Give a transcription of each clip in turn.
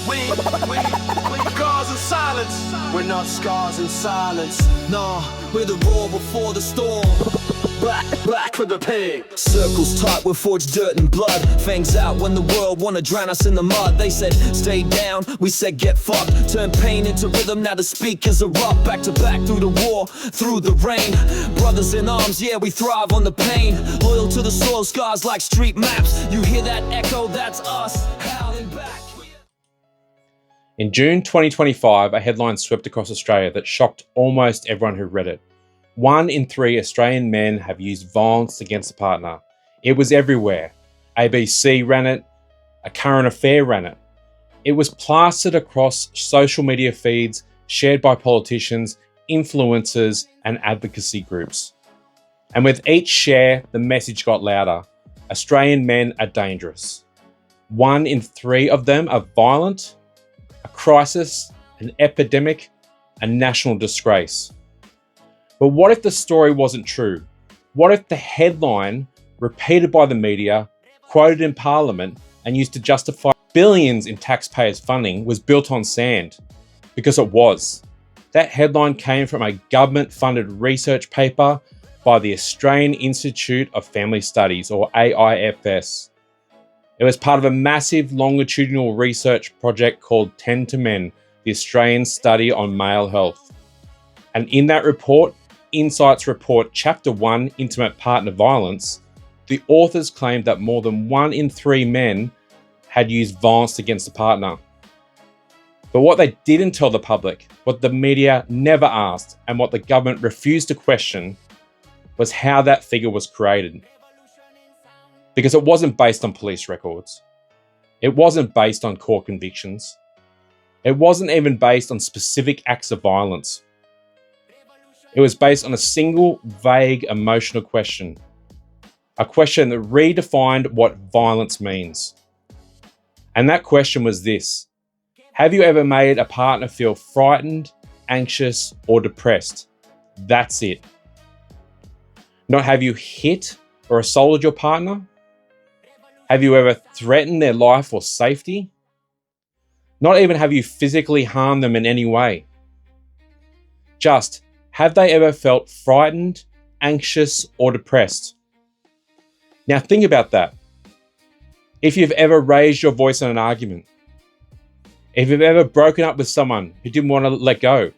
Scars in silence. We're not scars in silence. Nah, we're the roar before the storm. Black for the pig. Circles tight, we forged dirt and blood. Fangs out when the world wanna drown us in the mud. They said, stay down, we said get fucked. Turn pain into rhythm, now the speakers erupt. Back to back through the war, through the rain. Brothers in arms, yeah, we thrive on the pain. Loyal to the soil, scars like street maps. You hear that echo, that's us, howling back. In June 2025, a headline swept across Australia that shocked almost everyone who read it. 1 in 3 Australian men have used violence against a partner. It was everywhere. ABC ran it. A Current Affair ran it. It was plastered across social media feeds, shared by politicians, influencers, and advocacy groups. And with each share, the message got louder. Australian men are dangerous. 1 in 3 of them are violent. A crisis, an epidemic, a national disgrace. But what if the story wasn't true? What if the headline, repeated by the media, quoted in Parliament, and used to justify billions in taxpayers' funding was built on sand? Because it was. That headline came from a government-funded research paper by the Australian Institute of Family Studies, or AIFS. It was part of a massive longitudinal research project called 10 to Men, the Australian Study on Male Health. And in that report, Insights Report Chapter 1, Intimate Partner Violence, the authors claimed that more than 1 in 3 men had used violence against a partner. But what they didn't tell the public, what the media never asked, and what the government refused to question, was how that figure was created. Because it wasn't based on police records. It wasn't based on court convictions. It wasn't even based on specific acts of violence. It was based on a single, vague, emotional question. A question that redefined what violence means. And that question was this: have you ever made a partner feel frightened, anxious, or depressed? That's it. Not have you hit or assaulted your partner? Have you ever threatened their life or safety? Not even have you physically harmed them in any way. Just, have they ever felt frightened, anxious, or depressed? Now think about that. If you've ever raised your voice in an argument, if you've ever broken up with someone who didn't want to let go,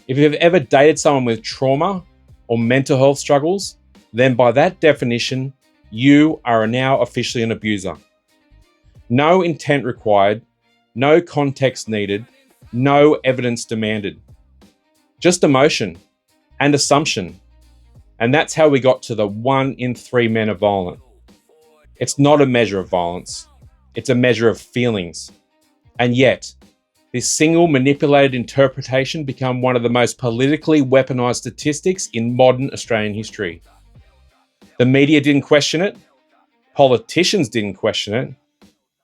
if you've ever dated someone with trauma or mental health struggles, then by that definition, you are now officially an abuser. No intent required, no context needed, no evidence demanded. Just emotion and assumption. And that's how we got to the 1 in 3 men are violent. It's not a measure of violence. It's a measure of feelings. And yet, this single manipulated interpretation became one of the most politically weaponized statistics in modern Australian history. The media didn't question it. Politicians didn't question it.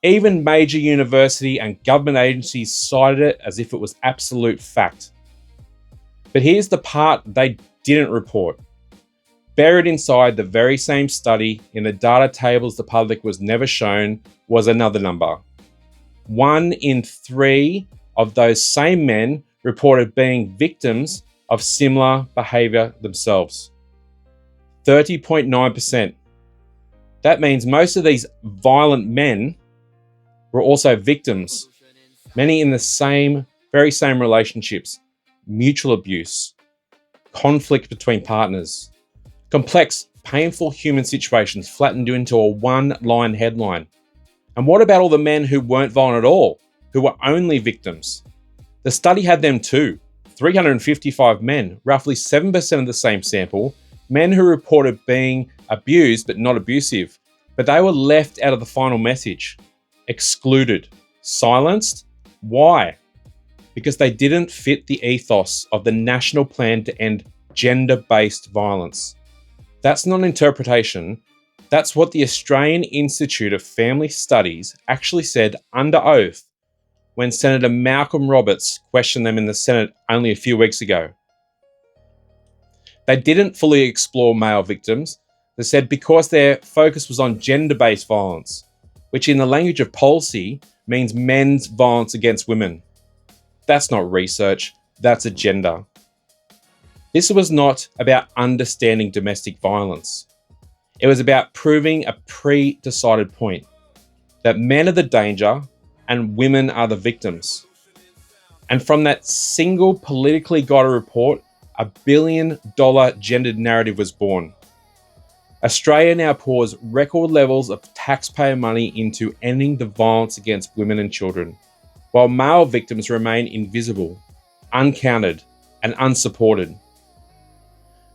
Even major university and government agencies cited it as if it was absolute fact. But here's the part they didn't report. Buried inside the very same study in the data tables the public was never shown was another number. 1 in 3 of those same men reported being victims of similar behaviour themselves. 30.9%. That means most of these violent men were also victims, many in the very same relationships. Mutual abuse, conflict between partners, complex, painful human situations flattened into a one-line headline. And what about all the men who weren't violent at all, who were only victims? The study had them too. 355 men, roughly 7% of the same sample, men who reported being abused but not abusive, but they were left out of the final message. Excluded, silenced. Why? Because they didn't fit the ethos of the national plan to end gender-based violence. That's not an interpretation. That's what the Australian Institute of Family Studies actually said under oath when Senator Malcolm Roberts questioned them in the Senate only a few weeks ago. They didn't fully explore male victims. They said because their focus was on gender-based violence, which in the language of policy means men's violence against women. That's not research, that's agenda. This was not about understanding domestic violence. It was about proving a pre-decided point, that men are the danger and women are the victims. And from that single politically guided report, $1 billion gendered narrative was born. Australia now pours record levels of taxpayer money into ending the violence against women and children, while male victims remain invisible, uncounted, and unsupported.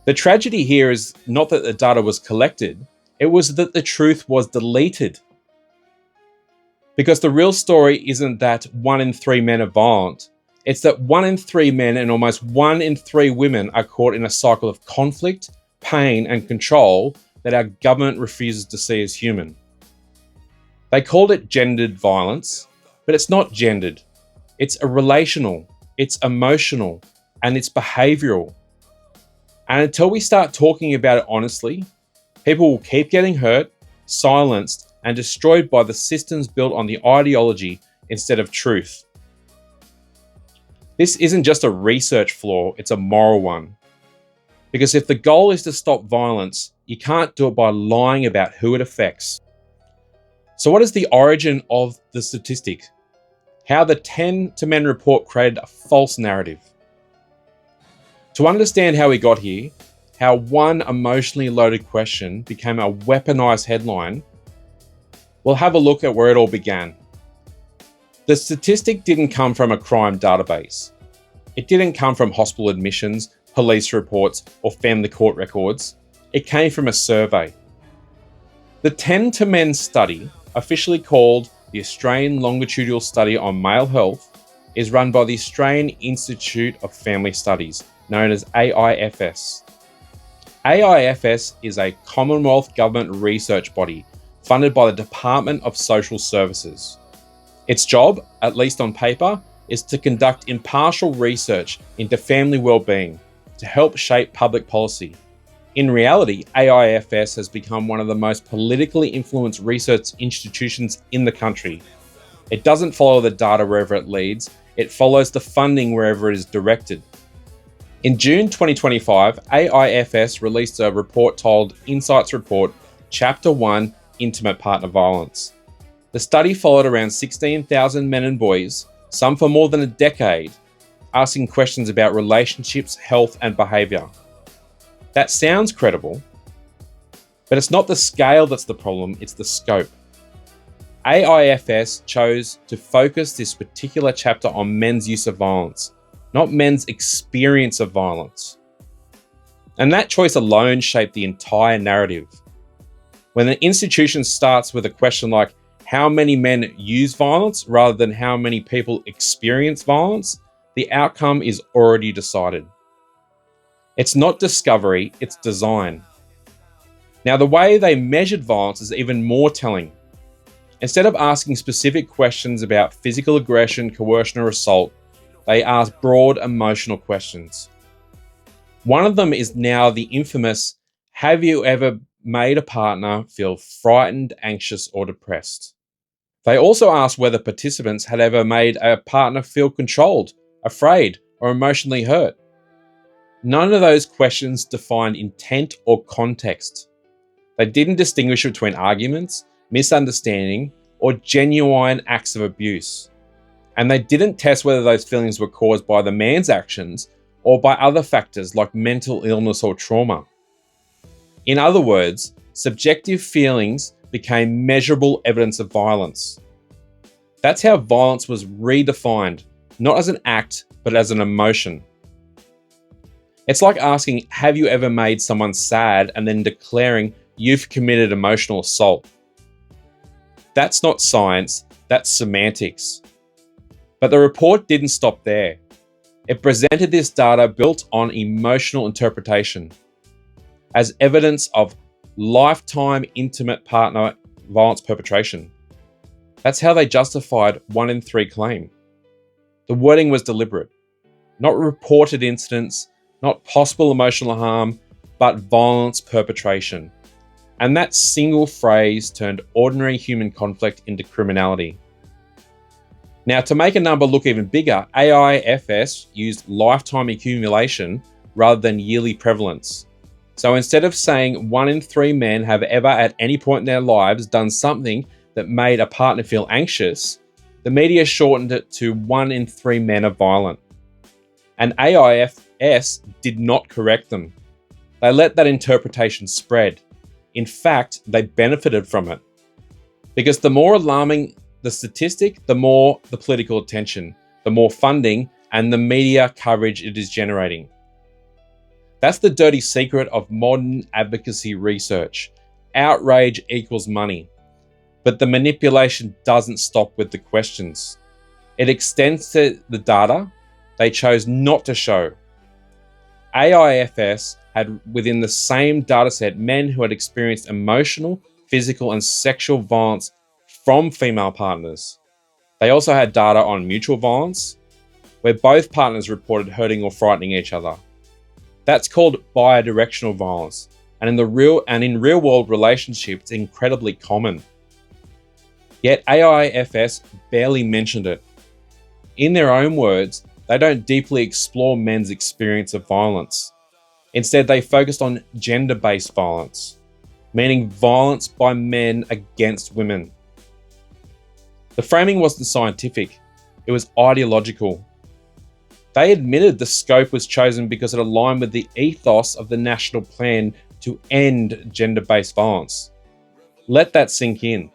The tragedy here is not that the data was collected, it was that the truth was deleted. Because the real story isn't that 1 in 3 men are violent, it's that 1 in 3 men and almost 1 in 3 women are caught in a cycle of conflict, pain, and control that our government refuses to see as human. They called it gendered violence, but it's not gendered. It's relational, it's emotional, and it's behavioural. And until we start talking about it honestly, people will keep getting hurt, silenced, and destroyed by the systems built on the ideology instead of truth. This isn't just a research flaw, it's a moral one. Because if the goal is to stop violence, you can't do it by lying about who it affects. So what is the origin of the statistic? How the 10 to Men report created a false narrative. To understand how we got here, how one emotionally loaded question became a weaponized headline, we'll have a look at where it all began. The statistic didn't come from a crime database. It didn't come from hospital admissions, police reports, or family court records. It came from a survey. The 10 to Men study, officially called the Australian Longitudinal Study on Male Health, is run by the Australian Institute of Family Studies, known as AIFS. AIFS is a Commonwealth government research body funded by the Department of Social Services. Its job, at least on paper, is to conduct impartial research into family well-being to help shape public policy. In reality, AIFS has become one of the most politically influenced research institutions in the country. It doesn't follow the data wherever it leads, it follows the funding wherever it is directed. In June 2025, AIFS released a report titled Insights Report, Chapter 1, Intimate Partner Violence. The study followed around 16,000 men and boys, some for more than a decade, asking questions about relationships, health, and behaviour. That sounds credible, but it's not the scale that's the problem, it's the scope. AIFS chose to focus this particular chapter on men's use of violence, not men's experience of violence. And that choice alone shaped the entire narrative. When an institution starts with a question like, how many men use violence rather than how many people experience violence, the outcome is already decided. It's not discovery, it's design. Now, the way they measured violence is even more telling. Instead of asking specific questions about physical aggression, coercion, or assault, they asked broad emotional questions. One of them is now the infamous, have you ever made a partner feel frightened, anxious, or depressed? They also asked whether participants had ever made a partner feel controlled, afraid, or emotionally hurt. None of those questions defined intent or context. They didn't distinguish between arguments, misunderstanding, or genuine acts of abuse. And they didn't test whether those feelings were caused by the man's actions or by other factors like mental illness or trauma. In other words, subjective feelings became measurable evidence of violence. That's how violence was redefined, not as an act, but as an emotion. It's like asking, have you ever made someone sad and then declaring you've committed emotional assault? That's not science, that's semantics. But the report didn't stop there. It presented this data built on emotional interpretation as evidence of lifetime intimate partner violence perpetration. That's how they justified 1 in 3 claim. The wording was deliberate. Not reported incidents, not possible emotional harm, but violence perpetration. And that single phrase turned ordinary human conflict into criminality. Now, to make a number look even bigger, AIFS used lifetime accumulation rather than yearly prevalence. So instead of saying 1 in 3 men have ever at any point in their lives done something that made a partner feel anxious, the media shortened it to 1 in 3 men are violent. And AIFS did not correct them. They let that interpretation spread. In fact, they benefited from it. Because the more alarming the statistic, the more the political attention, the more funding, and the media coverage it is generating. That's the dirty secret of modern advocacy research. Outrage equals money. But the manipulation doesn't stop with the questions. It extends to the data they chose not to show. AIFS had within the same dataset men who had experienced emotional, physical, and sexual violence from female partners. They also had data on mutual violence, where both partners reported hurting or frightening each other. That's called bidirectional violence, and in real world relationships, it's incredibly common. Yet AIFS barely mentioned it. In their own words, they don't deeply explore men's experience of violence. Instead, they focused on gender-based violence, meaning violence by men against women. The framing wasn't scientific, it was ideological. They admitted the scope was chosen because it aligned with the ethos of the national plan to end gender-based violence. Let that sink in.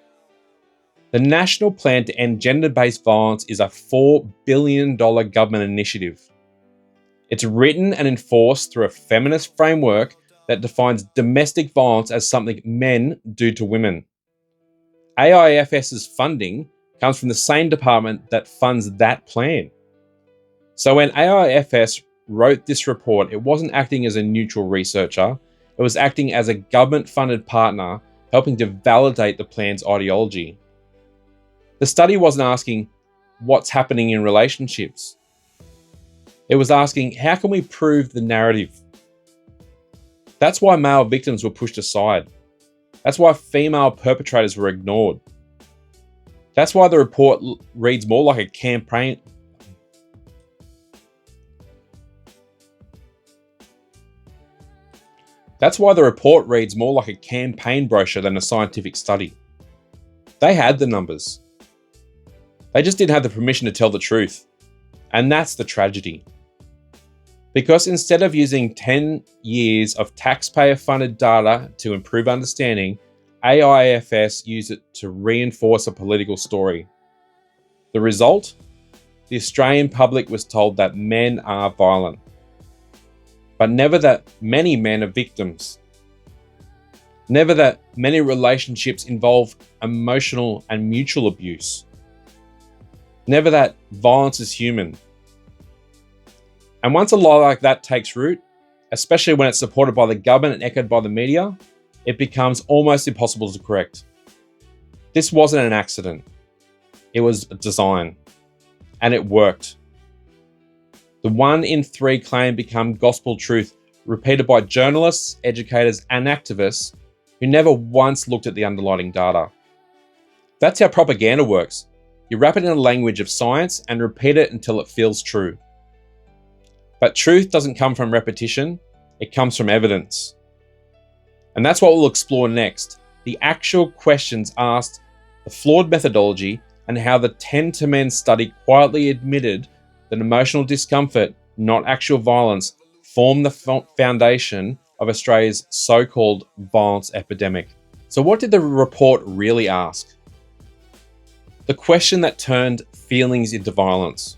The National Plan to End Gender-Based Violence is a $4 billion government initiative. It's written and enforced through a feminist framework that defines domestic violence as something men do to women. AIFS's funding comes from the same department that funds that plan. So when AIFS wrote this report, it wasn't acting as a neutral researcher, it was acting as a government-funded partner helping to validate the plan's ideology. The study wasn't asking what's happening in relationships. It was asking, how can we prove the narrative? That's why male victims were pushed aside. That's why female perpetrators were ignored. That's why the report reads more like a campaign. That's why the report reads more like a campaign brochure than a scientific study. They had the numbers. They just didn't have the permission to tell the truth. And that's the tragedy. Because instead of using 10 years of taxpayer-funded data to improve understanding, AIFS used it to reinforce a political story. The result? The Australian public was told that men are violent, but never that many men are victims. Never that many relationships involve emotional and mutual abuse. Never that violence is human. And once a lie like that takes root, especially when it's supported by the government and echoed by the media, it becomes almost impossible to correct. This wasn't an accident. It was a design. And it worked. The 1 in 3 claim became gospel truth, repeated by journalists, educators, and activists who never once looked at the underlying data. That's how propaganda works. You wrap it in a language of science and repeat it until it feels true. But truth doesn't come from repetition, it comes from evidence. And that's what we'll explore next. The actual questions asked, the flawed methodology, and how the 10 to Men study quietly admitted that emotional discomfort, not actual violence, formed the foundation of Australia's so-called violence epidemic. So what did the report really ask? The question that turned feelings into violence.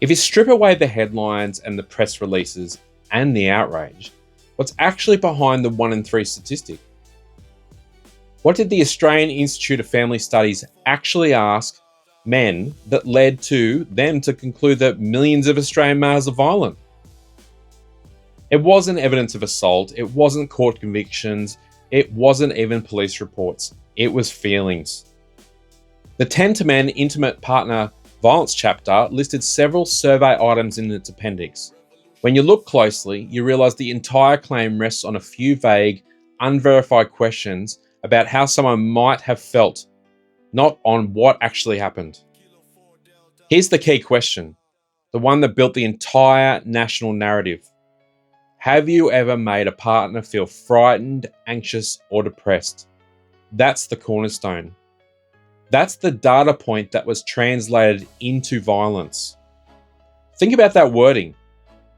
If you strip away the headlines and the press releases and the outrage, what's actually behind the 1 in 3 statistic? What did the Australian Institute of Family Studies actually ask men that led to them to conclude that millions of Australian males are violent? It wasn't evidence of assault, it wasn't court convictions, it wasn't even police reports, it was feelings. The 10 to Men Intimate Partner Violence chapter listed several survey items in its appendix. When you look closely, you realise the entire claim rests on a few vague, unverified questions about how someone might have felt. not on what actually happened. Here's the key question, the one that built the entire national narrative. Have you ever made a partner feel frightened, anxious, or depressed? That's the cornerstone. That's the data point that was translated into violence. Think about that wording.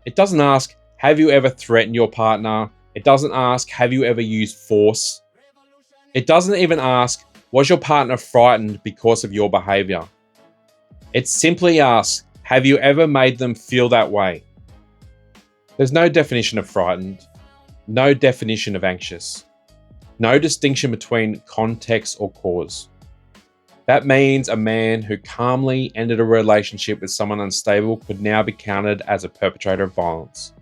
It doesn't ask, have you ever threatened your partner? It doesn't ask, have you ever used force? It doesn't even ask, was your partner frightened because of your behavior? It simply asks, have you ever made them feel that way? There's no definition of frightened, no definition of anxious, no distinction between context or cause. That means a man who calmly ended a relationship with someone unstable could now be counted as a perpetrator of violence.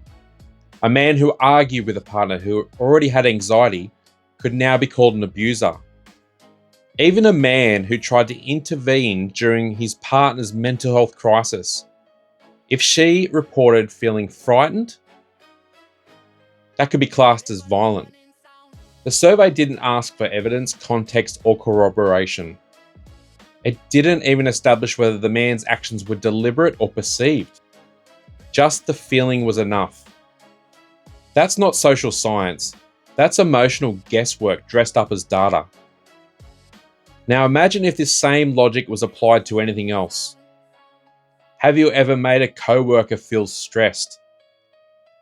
A man who argued with a partner who already had anxiety could now be called an abuser. Even a man who tried to intervene during his partner's mental health crisis, if she reported feeling frightened, that could be classed as violent. The survey didn't ask for evidence, context, or corroboration. It didn't even establish whether the man's actions were deliberate or perceived. Just the feeling was enough. That's not social science. That's emotional guesswork dressed up as data. Now imagine if this same logic was applied to anything else. Have you ever made a coworker feel stressed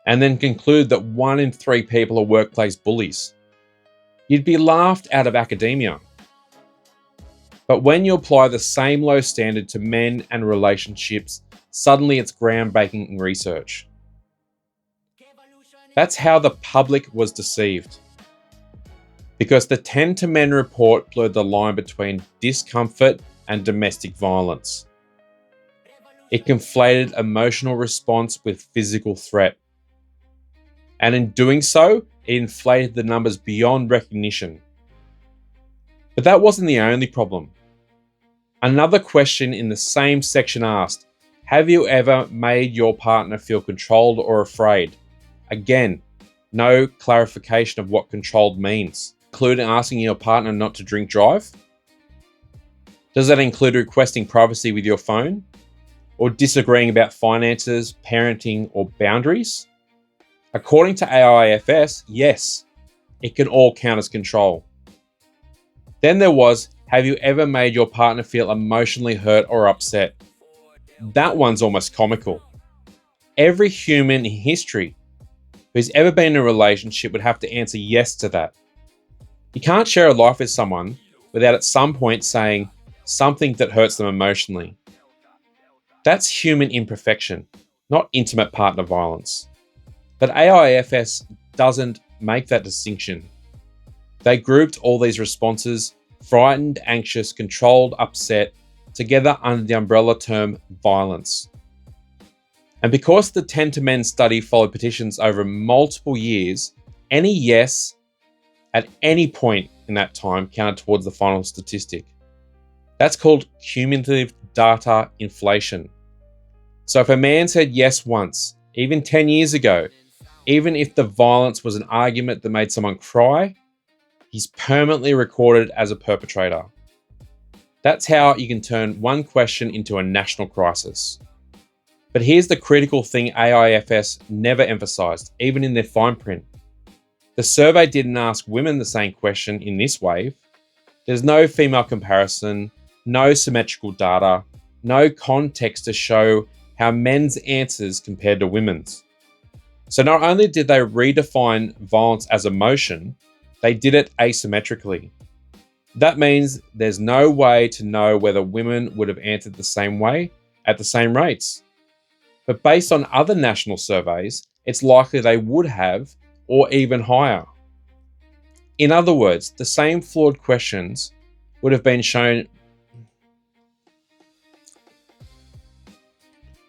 and then conclude that 1 in 3 people are workplace bullies? You'd be laughed out of academia. But when you apply the same low standard to men and relationships, suddenly it's groundbreaking research. That's how the public was deceived. Because the 10 to Men report blurred the line between discomfort and domestic violence. It conflated emotional response with physical threat. And in doing so, it inflated the numbers beyond recognition. But that wasn't the only problem. Another question in the same section asked, have you ever made your partner feel controlled or afraid? Again, no clarification of what controlled means, including asking your partner not to drink drive. Does that include requesting privacy with your phone? Or disagreeing about finances, parenting, or boundaries? According to AIFS, yes, it can all count as control. Then there was, have you ever made your partner feel emotionally hurt or upset? That one's almost comical. Every human in history who's ever been in a relationship would have to answer yes to that. You can't share a life with someone without at some point saying something that hurts them emotionally. That's human imperfection, not intimate partner violence. But AIFS doesn't make that distinction. They grouped all these responses, frightened, anxious, controlled, upset, together under the umbrella term violence. And because the 10 to Men study followed petitions over multiple years, any yes at any point in that time counted towards the final statistic. That's called cumulative data inflation. So if a man said yes once, even 10 years ago, even if the violence was an argument that made someone cry, he's permanently recorded as a perpetrator. That's how you can turn one question into a national crisis. But here's the critical thing AIFS never emphasized, even in their fine print. The survey didn't ask women the same question in this wave. There's no female comparison, no symmetrical data, no context to show how men's answers compared to women's. So not only did they redefine violence as emotion, they did it asymmetrically. That means there's no way to know whether women would have answered the same way at the same rates. But based on other national surveys, it's likely they would have, or even higher. In other words, the same flawed questions would have been shown.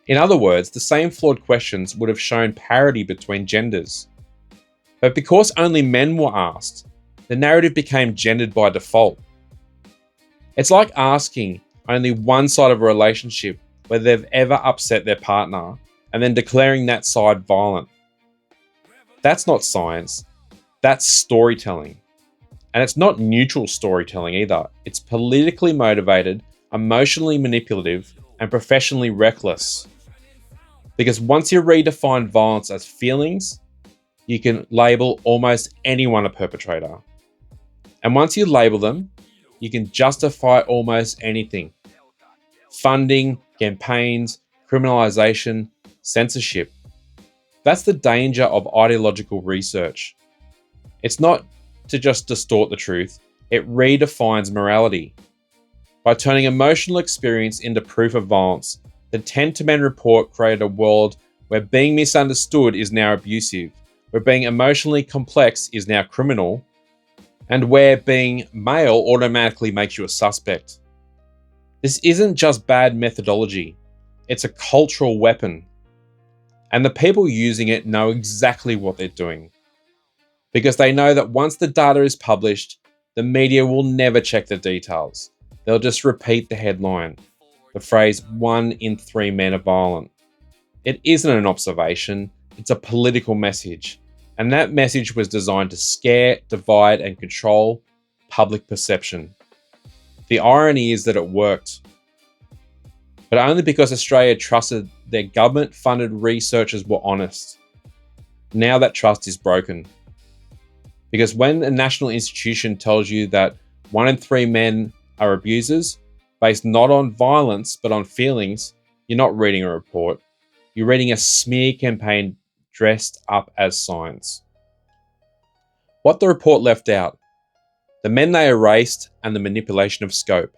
In other words, the same flawed questions would have shown parity between genders. But because only men were asked, the narrative became gendered by default. It's like asking only one side of a relationship whether they've ever upset their partner and then declaring that side violent. That's not science, that's storytelling. And it's not neutral storytelling either. It's politically motivated, emotionally manipulative, and professionally reckless. Because once you redefine violence as feelings, you can label almost anyone a perpetrator. And once you label them, you can justify almost anything. Funding, campaigns, criminalization, censorship. That's the danger of ideological research. It's not to just distort the truth, it redefines morality. By turning emotional experience into proof of violence, the 10 to Men report created a world where being misunderstood is now abusive, where being emotionally complex is now criminal, and where being male automatically makes you a suspect. This isn't just bad methodology, it's a cultural weapon. And the people using it know exactly what they're doing. Because they know that once the data is published, the media will never check the details. They'll just repeat the headline, the phrase 1 in 3 men are violent. It isn't an observation, it's a political message. And that message was designed to scare, divide, and control public perception. The irony is that it worked. But only because Australia trusted their government-funded researchers were honest. Now that trust is broken. Because when a national institution tells you that 1 in 3 men are abusers, based not on violence but on feelings, you're not reading a report. You're reading a smear campaign dressed up as science. What the report left out: the men they erased and the manipulation of scope.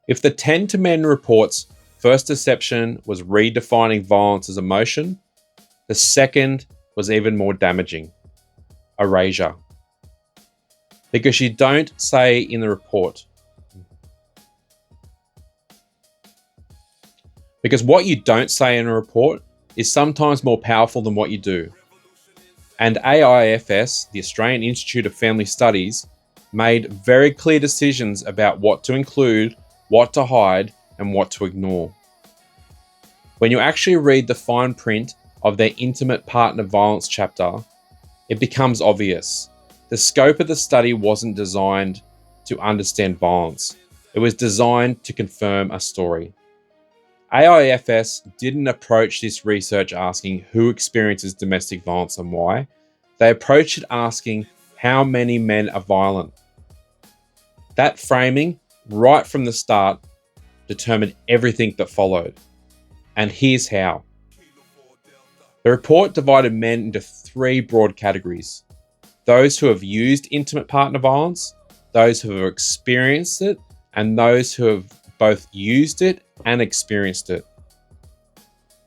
If the 10 to Men report's first deception was redefining violence as emotion, the second was even more damaging: erasure. Because you don't say in the report. Because what you don't say in a report is sometimes more powerful than what you do. And AIFS, the Australian Institute of Family Studies, made very clear decisions about what to include, what to hide, and what to ignore. When you actually read the fine print of their intimate partner violence chapter, it becomes obvious. The scope of the study wasn't designed to understand violence. It was designed to confirm a story. AIFS didn't approach this research asking who experiences domestic violence and why. They approached it asking how many men are violent. That framing, right from the start, determined everything that followed. And here's how. The report divided men into 3 broad categories: those who have used intimate partner violence, those who have experienced it, and those who have both used it and experienced it.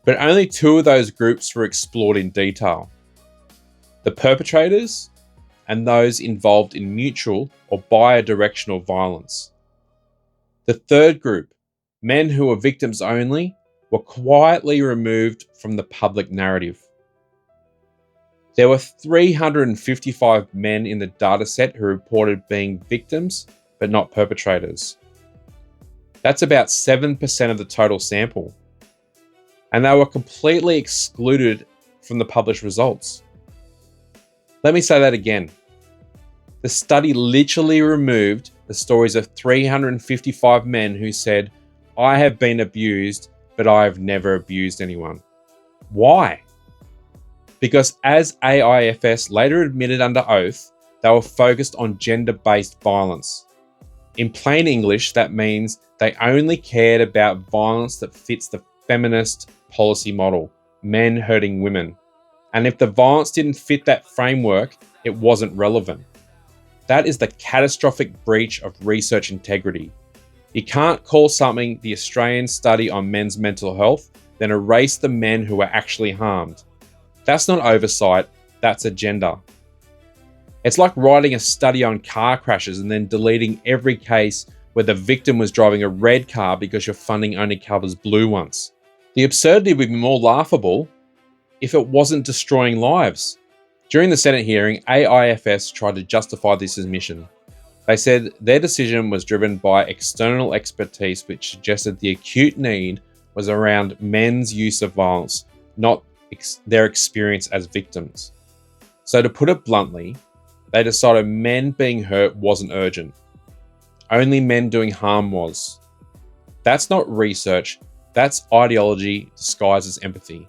But only 2 of those groups were explored in detail: the perpetrators and those involved in mutual or bidirectional violence. The third group, men who were victims only, were quietly removed from the public narrative. There were 355 men in the dataset who reported being victims but not perpetrators. That's about 7% of the total sample. And they were completely excluded from the published results. Let me say that again. The study literally removed the stories of 355 men who said, "I have been abused, but I have never abused anyone." Why? Because as AIFS later admitted under oath, they were focused on gender-based violence. In plain English, that means they only cared about violence that fits the feminist policy model, men hurting women. And if the violence didn't fit that framework, it wasn't relevant. That is the catastrophic breach of research integrity. You can't call something the Australian study on men's mental health, then erase the men who were actually harmed. That's not oversight, that's agenda. It's like writing a study on car crashes and then deleting every case where the victim was driving a red car because your funding only covers blue ones. The absurdity would be more laughable if it wasn't destroying lives. During the Senate hearing, AIFS tried to justify this admission. They said their decision was driven by external expertise which suggested the acute need was around men's use of violence, not their experience as victims. So to put it bluntly, They decided men being hurt wasn't urgent. Only men doing harm was. That's not research, that's ideology disguised as empathy.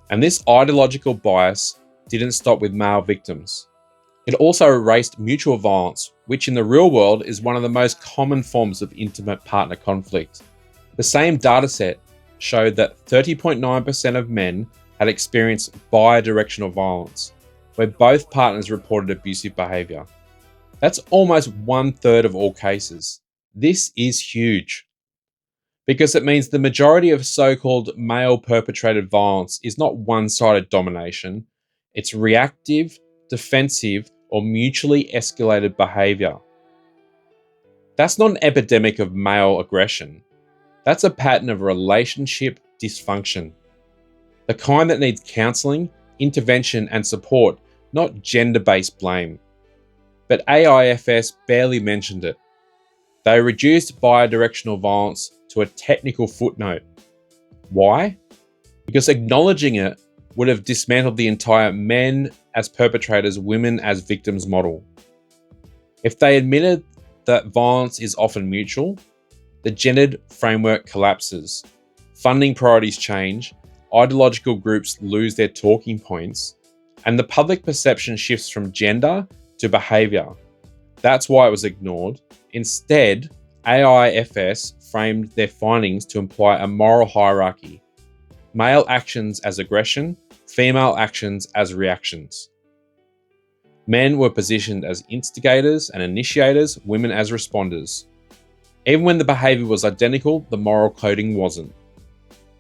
And this ideological bias didn't stop with male victims. It also erased mutual violence, which in the real world is one of the most common forms of intimate partner conflict. The same dataset showed that 30.9% of men had experienced bidirectional violence, where both partners reported abusive behaviour. That's almost 1/3 of all cases. This is huge, because it means the majority of so-called male-perpetrated violence is not one-sided domination, it's reactive, defensive, or mutually escalated behaviour. That's not an epidemic of male aggression. That's a pattern of relationship dysfunction. The kind that needs counselling, intervention, and support, not gender-based blame. But AIFS barely mentioned it. They reduced bidirectional violence to a technical footnote. Why? Because acknowledging it would have dismantled the entire men as perpetrators, women as victims model. If they admitted that violence is often mutual, the gendered framework collapses, funding priorities change, ideological groups lose their talking points, and the public perception shifts from gender to behaviour. That's why it was ignored. Instead, AIFS framed their findings to imply a moral hierarchy: male actions as aggression, female actions as reactions. Men were positioned as instigators and initiators, women as responders. Even when the behaviour was identical, the moral coding wasn't.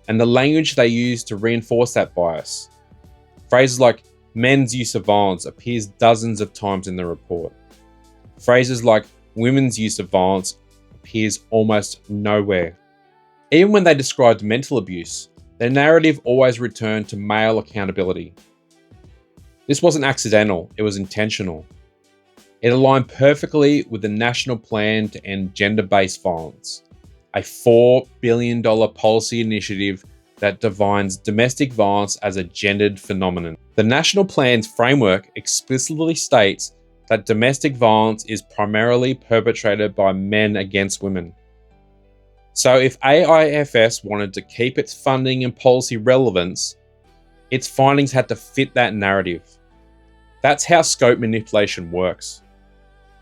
And the language they used to reinforce that bias. Phrases like men's use of violence appears dozens of times in the report. Phrases like women's use of violence appears almost nowhere. Even when they described mental abuse, their narrative always returned to male accountability. This wasn't accidental, it was intentional. It aligned perfectly with the National Plan to End Gender-Based Violence, a $4 billion policy initiative that defines domestic violence as a gendered phenomenon. The National Plan's framework explicitly states that domestic violence is primarily perpetrated by men against women. So if AIFS wanted to keep its funding and policy relevance, its findings had to fit that narrative. That's how scope manipulation works.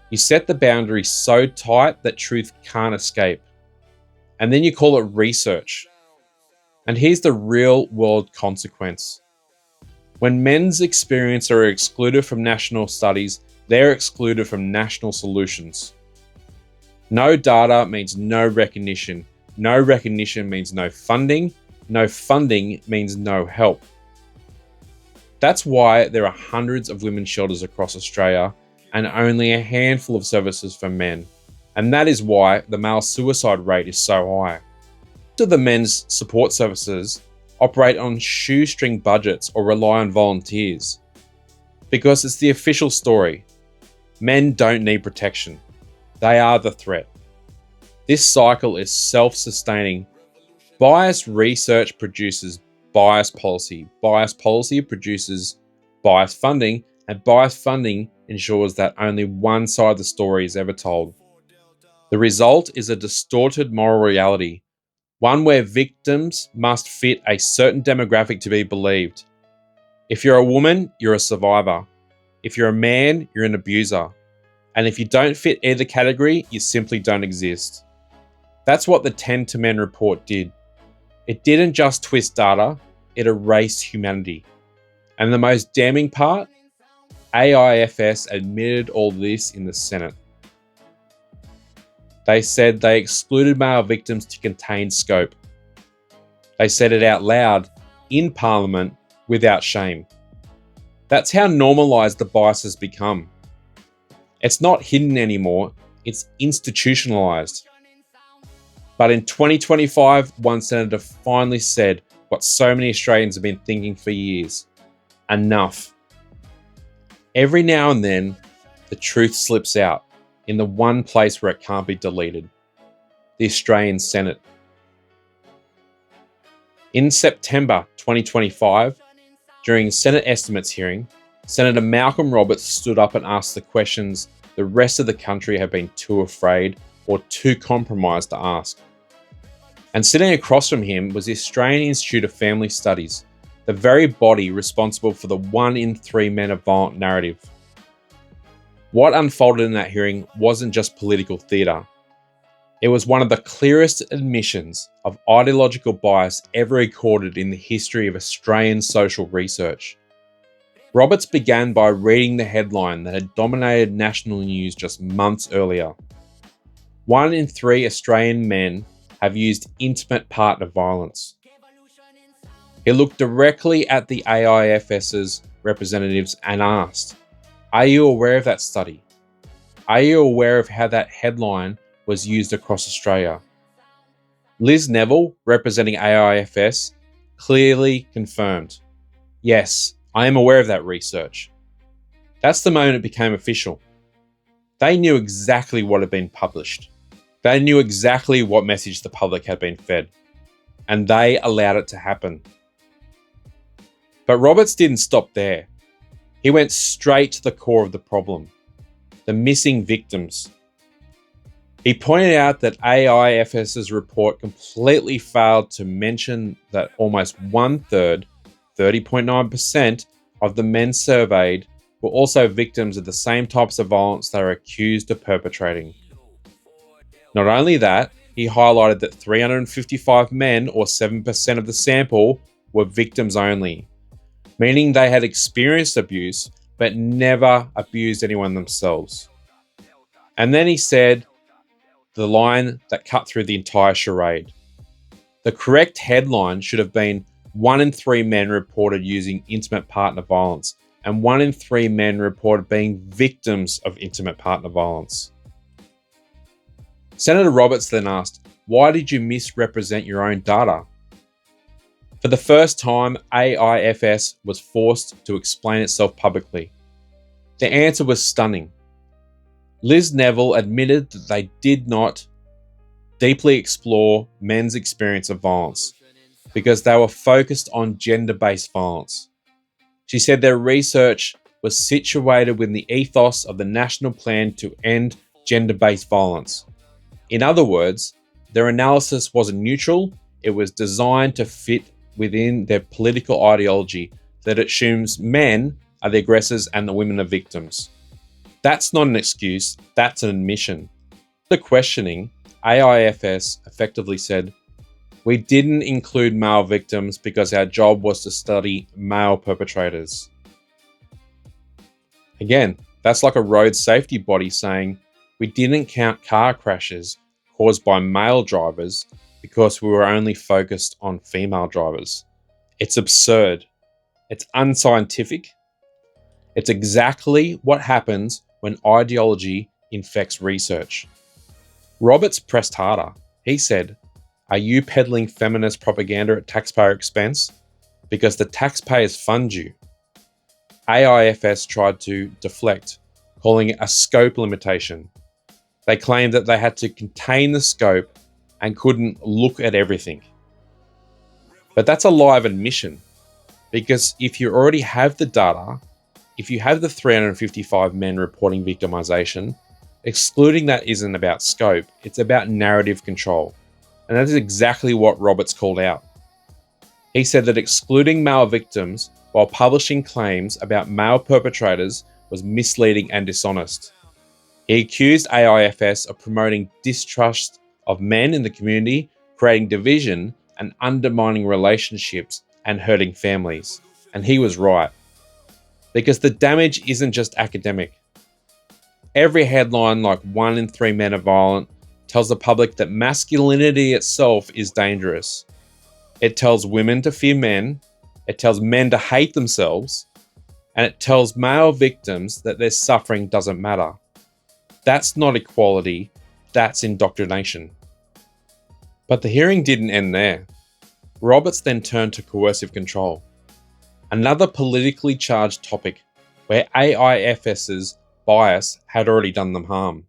You set the boundary so tight that truth can't escape. And then you call it research. And here's the real world consequence. When men's experiences are excluded from national studies, they're excluded from national solutions. No data means no recognition. No recognition means no funding. No funding means no help. That's why there are hundreds of women's shelters across Australia and only a handful of services for men. And that is why the male suicide rate is so high. Most of the men's support services operate on shoestring budgets or rely on volunteers. Because it's the official story. Men don't need protection. They are the threat. This cycle is self-sustaining. Biased research produces biased policy. Biased policy produces biased funding, and biased funding ensures that only one side of the story is ever told. The result is a distorted moral reality, one where victims must fit a certain demographic to be believed. If you're a woman, you're a survivor. If you're a man, you're an abuser. And if you don't fit either category, you simply don't exist. That's what the 10 to Men report did. It didn't just twist data, it erased humanity. And the most damning part, AIFS admitted all this in the Senate. They said they excluded male victims to contain scope. They said it out loud, in Parliament, without shame. That's how normalised the bias has become. It's not hidden anymore, it's institutionalised. But in 2025, one senator finally said what so many Australians have been thinking for years. Enough. Every now and then, the truth slips out in the one place where it can't be deleted: the Australian Senate. In September 2025, during a Senate estimates hearing, Senator Malcolm Roberts stood up and asked the questions the rest of the country had been too afraid or too compromised to ask. And sitting across from him was the Australian Institute of Family Studies, the very body responsible for the 1 in 3 men are violent narrative. What unfolded in that hearing wasn't just political theatre. It was one of the clearest admissions of ideological bias ever recorded in the history of Australian social research. Roberts began by reading the headline that had dominated national news just months earlier. 1 in 3 Australian men have used intimate partner violence. He looked directly at the AIFS's representatives and asked, "Are you aware of that study? Are you aware of how that headline was used across Australia?" Liz Neville, representing AIFS, clearly confirmed, "Yes, I am aware of that research." That's the moment it became official. They knew exactly what had been published. They knew exactly what message the public had been fed, and they allowed it to happen. But Roberts didn't stop there. He went straight to the core of the problem, the missing victims. He pointed out that AIFS's report completely failed to mention that almost 1/3, 30.9% of the men surveyed were also victims of the same types of violence they were accused of perpetrating. Not only that, he highlighted that 355 men, or 7% of the sample, were victims only, meaning they had experienced abuse but never abused anyone themselves. And then he said the line that cut through the entire charade. The correct headline should have been 1 in 3 men reported using intimate partner violence, and 1 in 3 men reported being victims of intimate partner violence. Senator Roberts then asked, "Why did you misrepresent your own data?" For the first time, AIFS was forced to explain itself publicly. The answer was stunning. Liz Neville admitted that they did not deeply explore men's experience of violence because they were focused on gender-based violence. She said their research was situated within the ethos of the National Plan to End Gender-Based Violence. In other words, their analysis wasn't neutral, it was designed to fit within their political ideology that assumes men are the aggressors and the women are victims. That's not an excuse, that's an admission. The questioning, AIFS effectively said, "We didn't include male victims because our job was to study male perpetrators." Again, that's like a road safety body saying, "We didn't count car crashes caused by male drivers because we were only focused on female drivers." It's absurd. It's unscientific. It's exactly what happens when ideology infects research. Roberts pressed harder. He said, "Are you peddling feminist propaganda at taxpayer expense? Because the taxpayers fund you." AIFS tried to deflect, calling it a scope limitation. They claimed that they had to contain the scope and couldn't look at everything. But that's a lie of admission, because if you already have the data, if you have the 355 men reporting victimization, excluding that isn't about scope, it's about narrative control. And that is exactly what Roberts called out. He said that excluding male victims while publishing claims about male perpetrators was misleading and dishonest. He accused AIFS of promoting distrust of men in the community, creating division and undermining relationships and hurting families. And he was right. Because the damage isn't just academic. Every headline like 1 in 3 men are violent tells the public that masculinity itself is dangerous. It tells women to fear men, it tells men to hate themselves, and it tells male victims that their suffering doesn't matter. That's not equality, that's indoctrination. But the hearing didn't end there. Roberts then turned to coercive control, another politically charged topic where AIFS's bias had already done them harm.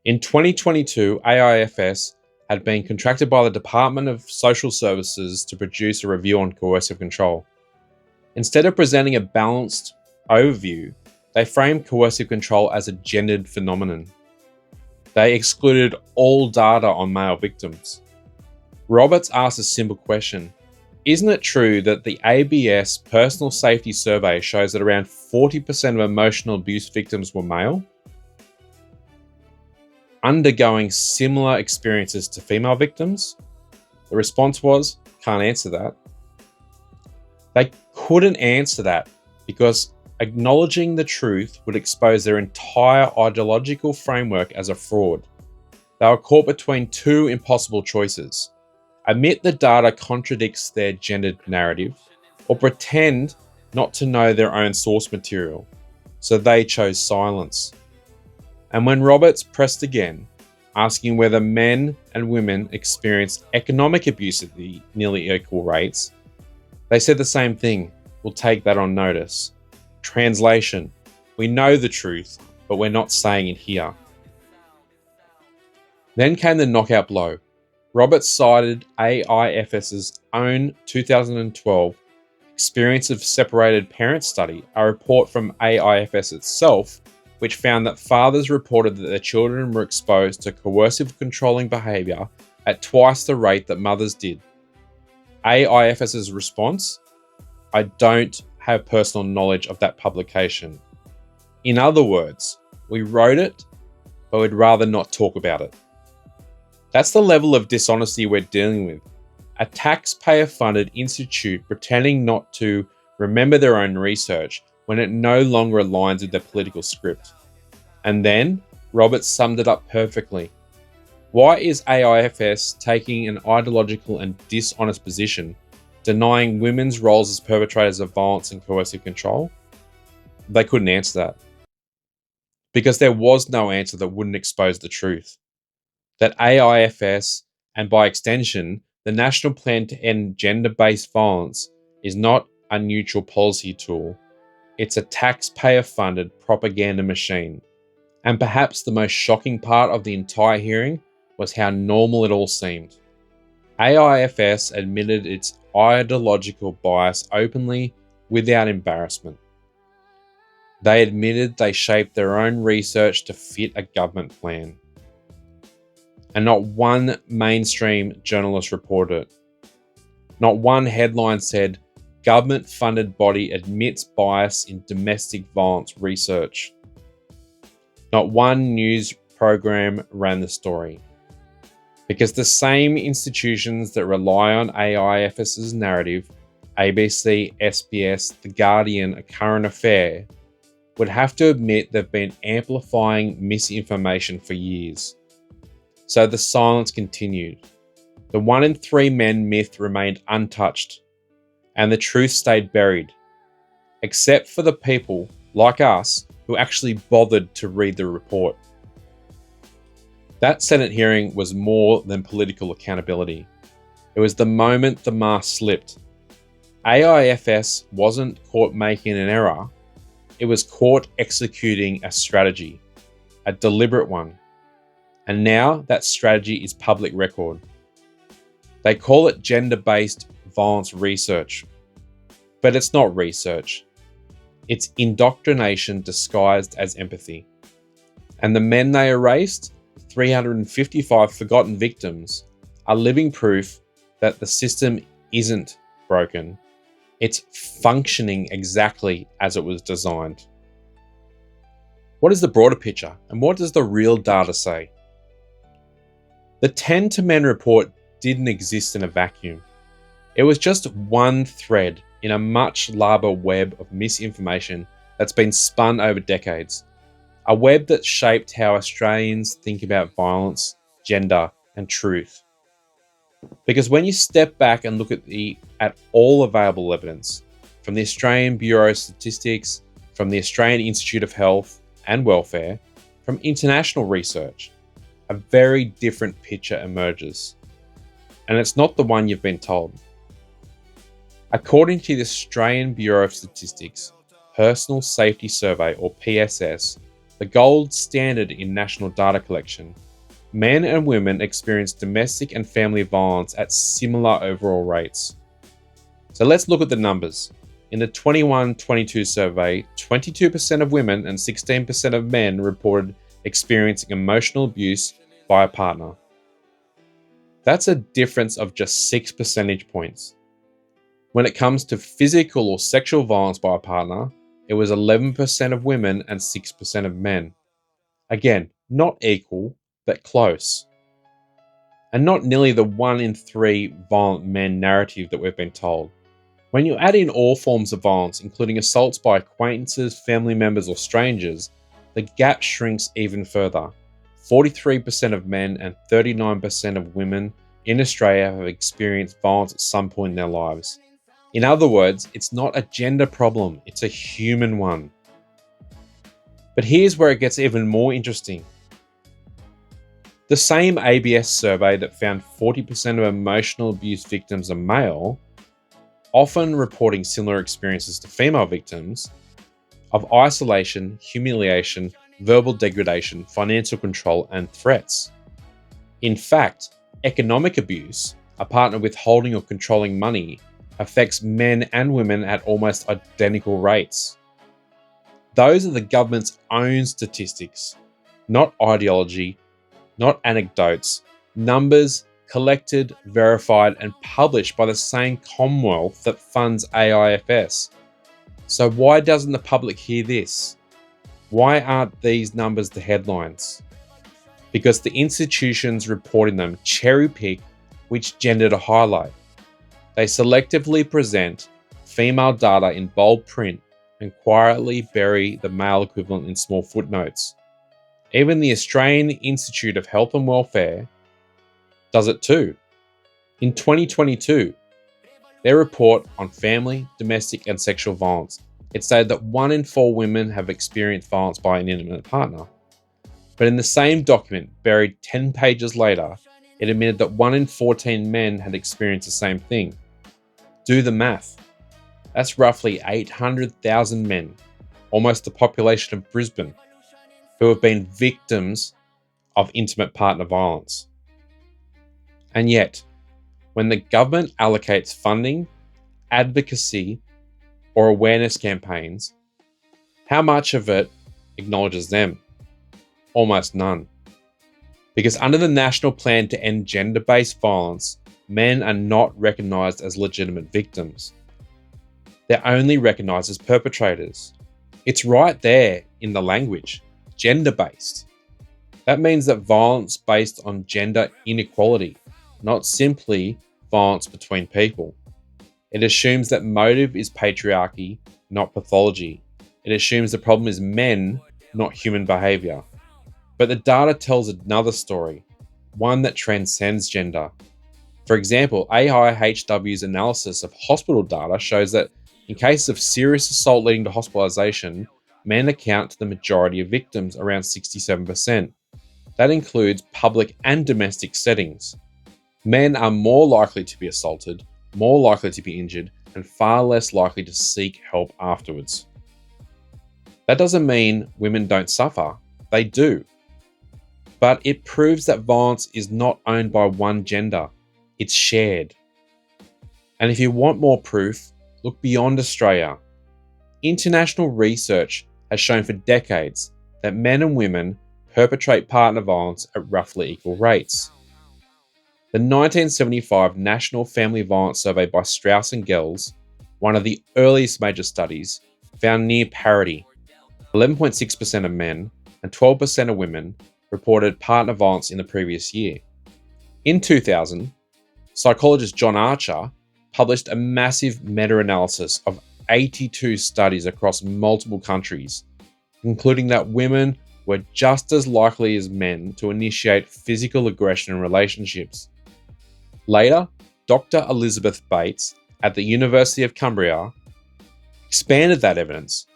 In 2022, AIFS had been contracted by the Department of Social Services to produce a review on coercive control. Instead of presenting a balanced, overview, they framed coercive control as a gendered phenomenon. They excluded all data on male victims. Roberts asked a simple question: isn't it true that the ABS Personal Safety Survey shows that around 40% of emotional abuse victims were male, undergoing similar experiences to female victims? The response was, can't answer that. They couldn't answer that because acknowledging the truth would expose their entire ideological framework as a fraud. They were caught between two impossible choices: admit the data contradicts their gendered narrative, or pretend not to know their own source material. So they chose silence. And when Roberts pressed again, asking whether men and women experienced economic abuse at the nearly equal rates, they said the same thing: we'll take that on notice. Translation: we know the truth, but we're not saying it here. Then came the knockout blow. Roberts cited AIFS's own 2012 Experience of Separated Parents study, a report from AIFS itself, which found that fathers reported that their children were exposed to coercive controlling behaviour at twice the rate that mothers did. AIFS's response: I don't have personal knowledge of that publication. In other words, we wrote it, but we'd rather not talk about it. That's the level of dishonesty we're dealing with. A taxpayer-funded institute pretending not to remember their own research when it no longer aligns with their political script. And then, Roberts summed it up perfectly. Why is AIFS taking an ideological and dishonest position, denying women's roles as perpetrators of violence and coercive control? They couldn't answer that. Because there was no answer that wouldn't expose the truth. That AIFS, and by extension, the National Plan to End Gender-Based Violence, is not a neutral policy tool. It's a taxpayer-funded propaganda machine. And perhaps the most shocking part of the entire hearing was how normal it all seemed. AIFS admitted its ideological bias openly, without embarrassment. They admitted they shaped their own research to fit a government plan. And not one mainstream journalist reported it. Not one headline said, government-funded body admits bias in domestic violence research. Not one news program ran the story. Because the same institutions that rely on AIFS's narrative, ABC, SBS, The Guardian, A Current Affair, would have to admit they've been amplifying misinformation for years. So the silence continued. The 1 in 3 men myth remained untouched, and the truth stayed buried, except for the people, like us, who actually bothered to read the report. That Senate hearing was more than political accountability. It was the moment the mask slipped. AIFS wasn't caught making an error, it was caught executing a strategy, a deliberate one. And now that strategy is public record. They call it gender-based violence research. But it's not research. It's indoctrination disguised as empathy. And the men they erased, 355 forgotten victims, are living proof that the system isn't broken. It's functioning exactly as it was designed. What is the broader picture, and what does the real data say? The 10 to Men report didn't exist in a vacuum. It was just one thread in a much larger web of misinformation that's been spun over decades. A web that shaped how Australians think about violence, gender, and truth. Because when you step back and look at all available evidence, from the Australian Bureau of Statistics, from the Australian Institute of Health and Welfare, from international research, a very different picture emerges. And it's not the one you've been told. According to the Australian Bureau of Statistics Personal Safety Survey, or PSS, the gold standard in national data collection, men and women experience domestic and family violence at similar overall rates. So let's look at the numbers. In the 21-22 survey, 22% of women and 16% of men reported experiencing emotional abuse by a partner. That's a difference of just 6 percentage points. When it comes to physical or sexual violence by a partner, it was 11% of women and 6% of men. Again, not equal, but close. And not nearly the 1 in 3 violent men narrative that we've been told. When you add in all forms of violence, including assaults by acquaintances, family members, or strangers, the gap shrinks even further. 43% of men and 39% of women in Australia have experienced violence at some point in their lives. In other words, it's not a gender problem, it's a human one. But here's where it gets even more interesting. The same ABS survey that found 40% of emotional abuse victims are male, often reporting similar experiences to female victims, of isolation, humiliation, verbal degradation, financial control, and threats. In fact, economic abuse, a partner withholding or controlling money, affects men and women at almost identical rates. Those are the government's own statistics, not ideology, not anecdotes, numbers collected, verified, and published by the same Commonwealth that funds AIFS. So why doesn't the public hear this? Why aren't these numbers the headlines? Because the institutions reporting them cherry-pick which gender to highlight. They selectively present female data in bold print and quietly bury the male equivalent in small footnotes. Even the Australian Institute of Health and Welfare does it too. In 2022, their report on family, domestic, and sexual violence, it stated that 1 in 4 women have experienced violence by an intimate partner. But in the same document, buried 10 pages later, it admitted that 1 in 14 men had experienced the same thing. Do the math. That's roughly 800,000 men, almost the population of Brisbane, who have been victims of intimate partner violence. And yet, when the government allocates funding, advocacy, or awareness campaigns, how much of it acknowledges them? Almost none. Because under the National Plan to End Gender-Based Violence, men are not recognised as legitimate victims. They're only recognised as perpetrators. It's right there in the language, gender-based. That means that violence based on gender inequality, not simply violence between people. It assumes that motive is patriarchy, not pathology. It assumes the problem is men, not human behaviour. But the data tells another story, one that transcends gender. For example, AIHW's analysis of hospital data shows that in cases of serious assault leading to hospitalisation, men account to the majority of victims, around 67%. That includes public and domestic settings. Men are more likely to be assaulted, more likely to be injured, and far less likely to seek help afterwards. That doesn't mean women don't suffer. They do. But it proves that violence is not owned by one gender. It's shared. And if you want more proof, look beyond Australia. International research has shown for decades that men and women perpetrate partner violence at roughly equal rates. The 1975 National Family Violence Survey by Strauss and Gels, one of the earliest major studies, found near parity. 11.6% of men and 12% of women reported partner violence in the previous year. In 2000, psychologist John Archer published a massive meta-analysis of 82 studies across multiple countries, concluding that women were just as likely as men to initiate physical aggression in relationships. Later, Dr. Elizabeth Bates at the University of Cumbria expanded that evidence,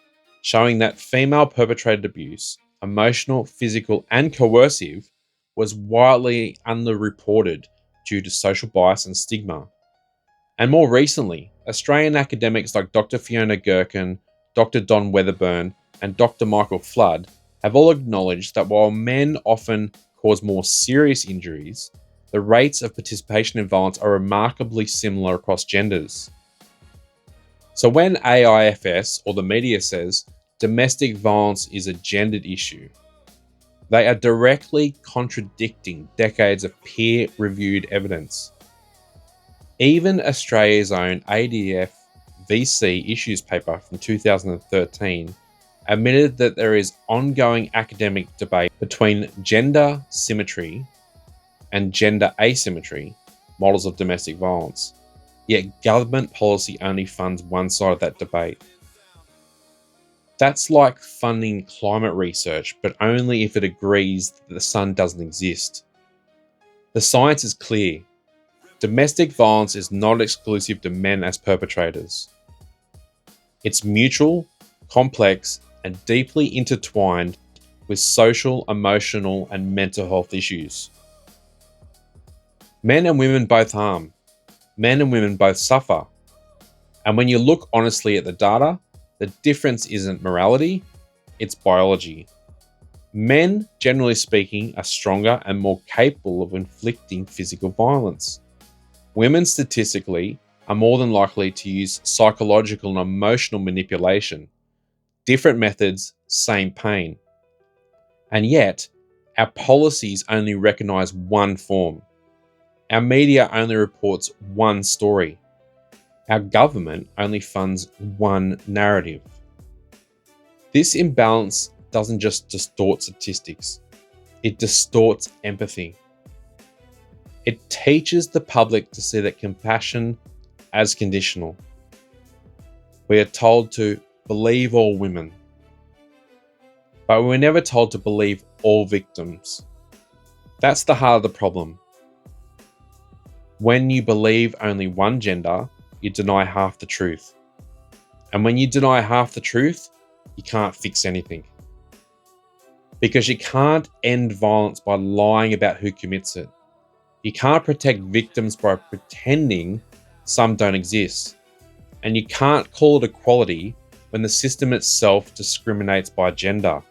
showing that female perpetrated abuse, emotional, physical, and coercive, was widely underreported due to social bias and stigma. And more recently, Australian academics like Dr. Fiona Gherkin, Dr. Don Weatherburn, and Dr. Michael Flood have all acknowledged that while men often cause more serious injuries, the rates of participation in violence are remarkably similar across genders. So when AIFS or the media says domestic violence is a gendered issue, they are directly contradicting decades of peer-reviewed evidence. Even Australia's own ADF VC issues paper from 2013 admitted that there is ongoing academic debate between gender symmetry and gender asymmetry models of domestic violence, yet government policy only funds one side of that debate. That's like funding climate research, but only if it agrees that the sun doesn't exist. The science is clear. Domestic violence is not exclusive to men as perpetrators. It's mutual, complex, and deeply intertwined with social, emotional, and mental health issues. Men and women both harm. Men and women both suffer. And when you look honestly at the data, the difference isn't morality, it's biology. Men, generally speaking, are stronger and more capable of inflicting physical violence. Women, statistically, are more than likely to use psychological and emotional manipulation. Different methods, same pain. And yet, our policies only recognise one form. Our media only reports one story. Our government only funds one narrative. This imbalance doesn't just distort statistics, it distorts empathy. It teaches the public to see that compassion as conditional. We are told to believe all women, but we're never told to believe all victims. That's the heart of the problem. When you believe only one gender, you deny half the truth. And when you deny half the truth, you can't fix anything. Because you can't end violence by lying about who commits it. You can't protect victims by pretending some don't exist. And you can't call it equality when the system itself discriminates by gender.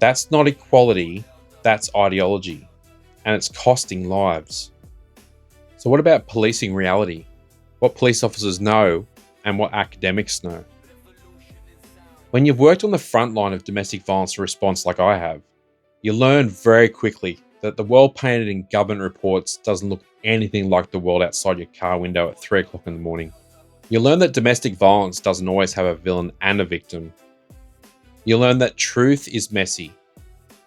That's not equality, that's ideology. And it's costing lives. So what about policing reality? What police officers know and what academics know? When you've worked on the front line of domestic violence response like I have, you learn very quickly that the world painted in government reports doesn't look anything like the world outside your car window at 3 o'clock in the morning. You learn that domestic violence doesn't always have a villain and a victim. You learn that truth is messy.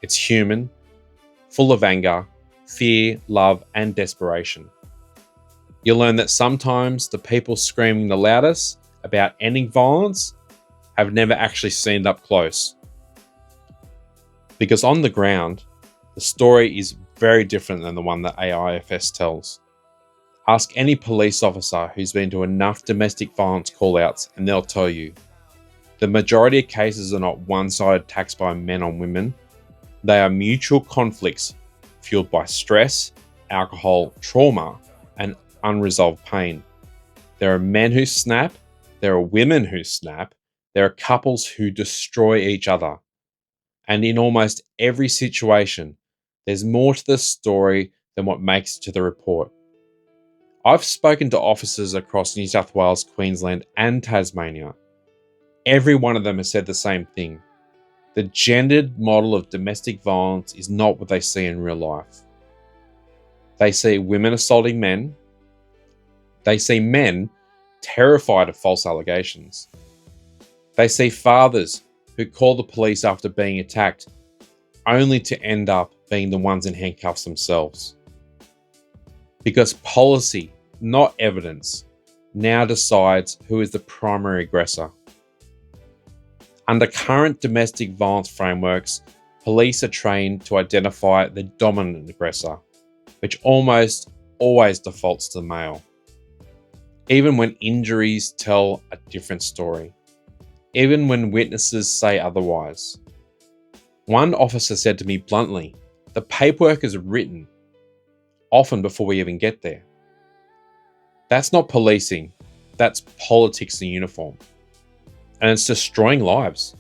It's human, full of anger, fear, love, and desperation. You learn that sometimes the people screaming the loudest about ending violence have never actually seen it up close. Because on the ground, the story is very different than the one that AIFS tells. Ask any police officer who's been to enough domestic violence call-outs and they'll tell you. The majority of cases are not one-sided attacks by men on women. They are mutual conflicts fueled by stress, alcohol, trauma, and unresolved pain. There are men who snap, there are women who snap, there are couples who destroy each other. And in almost every situation, there's more to the story than what makes it to the report. I've spoken to officers across New South Wales, Queensland, and Tasmania. Every one of them has said the same thing. The gendered model of domestic violence is not what they see in real life. They see women assaulting men. They see men terrified of false allegations. They see fathers who call the police after being attacked, only to end up being the ones in handcuffs themselves. Because policy, not evidence, now decides who is the primary aggressor. Under current domestic violence frameworks, police are trained to identify the dominant aggressor, which almost always defaults to the male. Even when injuries tell a different story. Even when witnesses say otherwise. One officer said to me bluntly, "The paperwork is written, often before we even get there." That's not policing, that's politics in uniform. And it's destroying lives.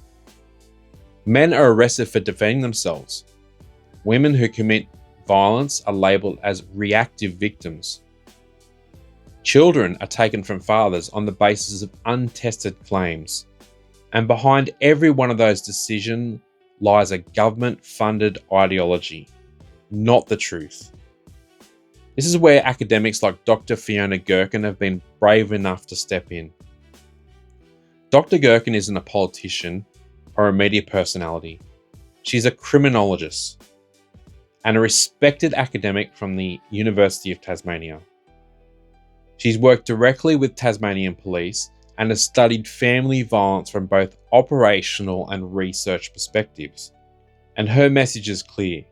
Men are arrested for defending themselves. Women who commit violence are labelled as reactive victims. Children are taken from fathers on the basis of untested claims. And behind every one of those decisions lies a government-funded ideology, not the truth. This is where academics like Dr. Fiona Gerken have been brave enough to step in. Dr. Gerken isn't a politician or a media personality. She's a criminologist and a respected academic from the University of Tasmania. She's worked directly with Tasmanian police and has studied family violence from both operational and research perspectives. And her message is clear.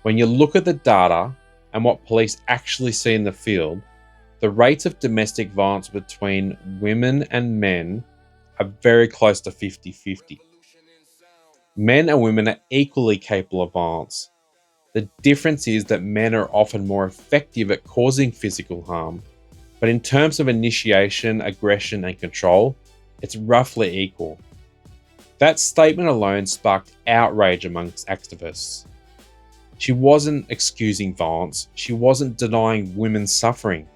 When you look at the data and what police actually see in the field, the rates of domestic violence between women and men are very close to 50-50. Men and women are equally capable of violence. The difference is that men are often more effective at causing physical harm, but in terms of initiation, aggression, and control, it's roughly equal. That statement alone sparked outrage amongst activists. She wasn't excusing violence. She wasn't denying women's suffering.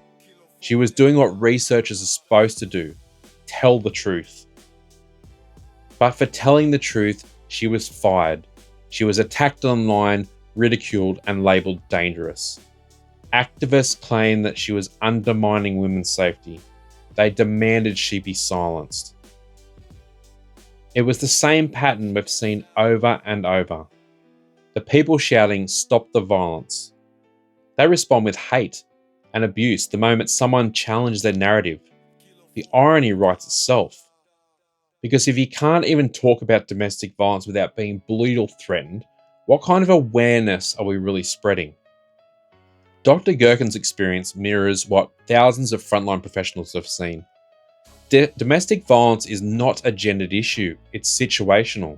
She was doing what researchers are supposed to do: tell the truth. But for telling the truth, she was fired. She was attacked online, ridiculed, and labelled dangerous. Activists claimed that she was undermining women's safety. They demanded she be silenced. It was the same pattern we've seen over and over. The people shouting, "Stop the violence." They respond with hate and abuse the moment someone challenges their narrative. The irony writes itself. Because if you can't even talk about domestic violence without being brutal threatened, what kind of awareness are we really spreading? Dr. Gerken's experience mirrors what thousands of frontline professionals have seen. Domestic violence is not a gendered issue, it's situational.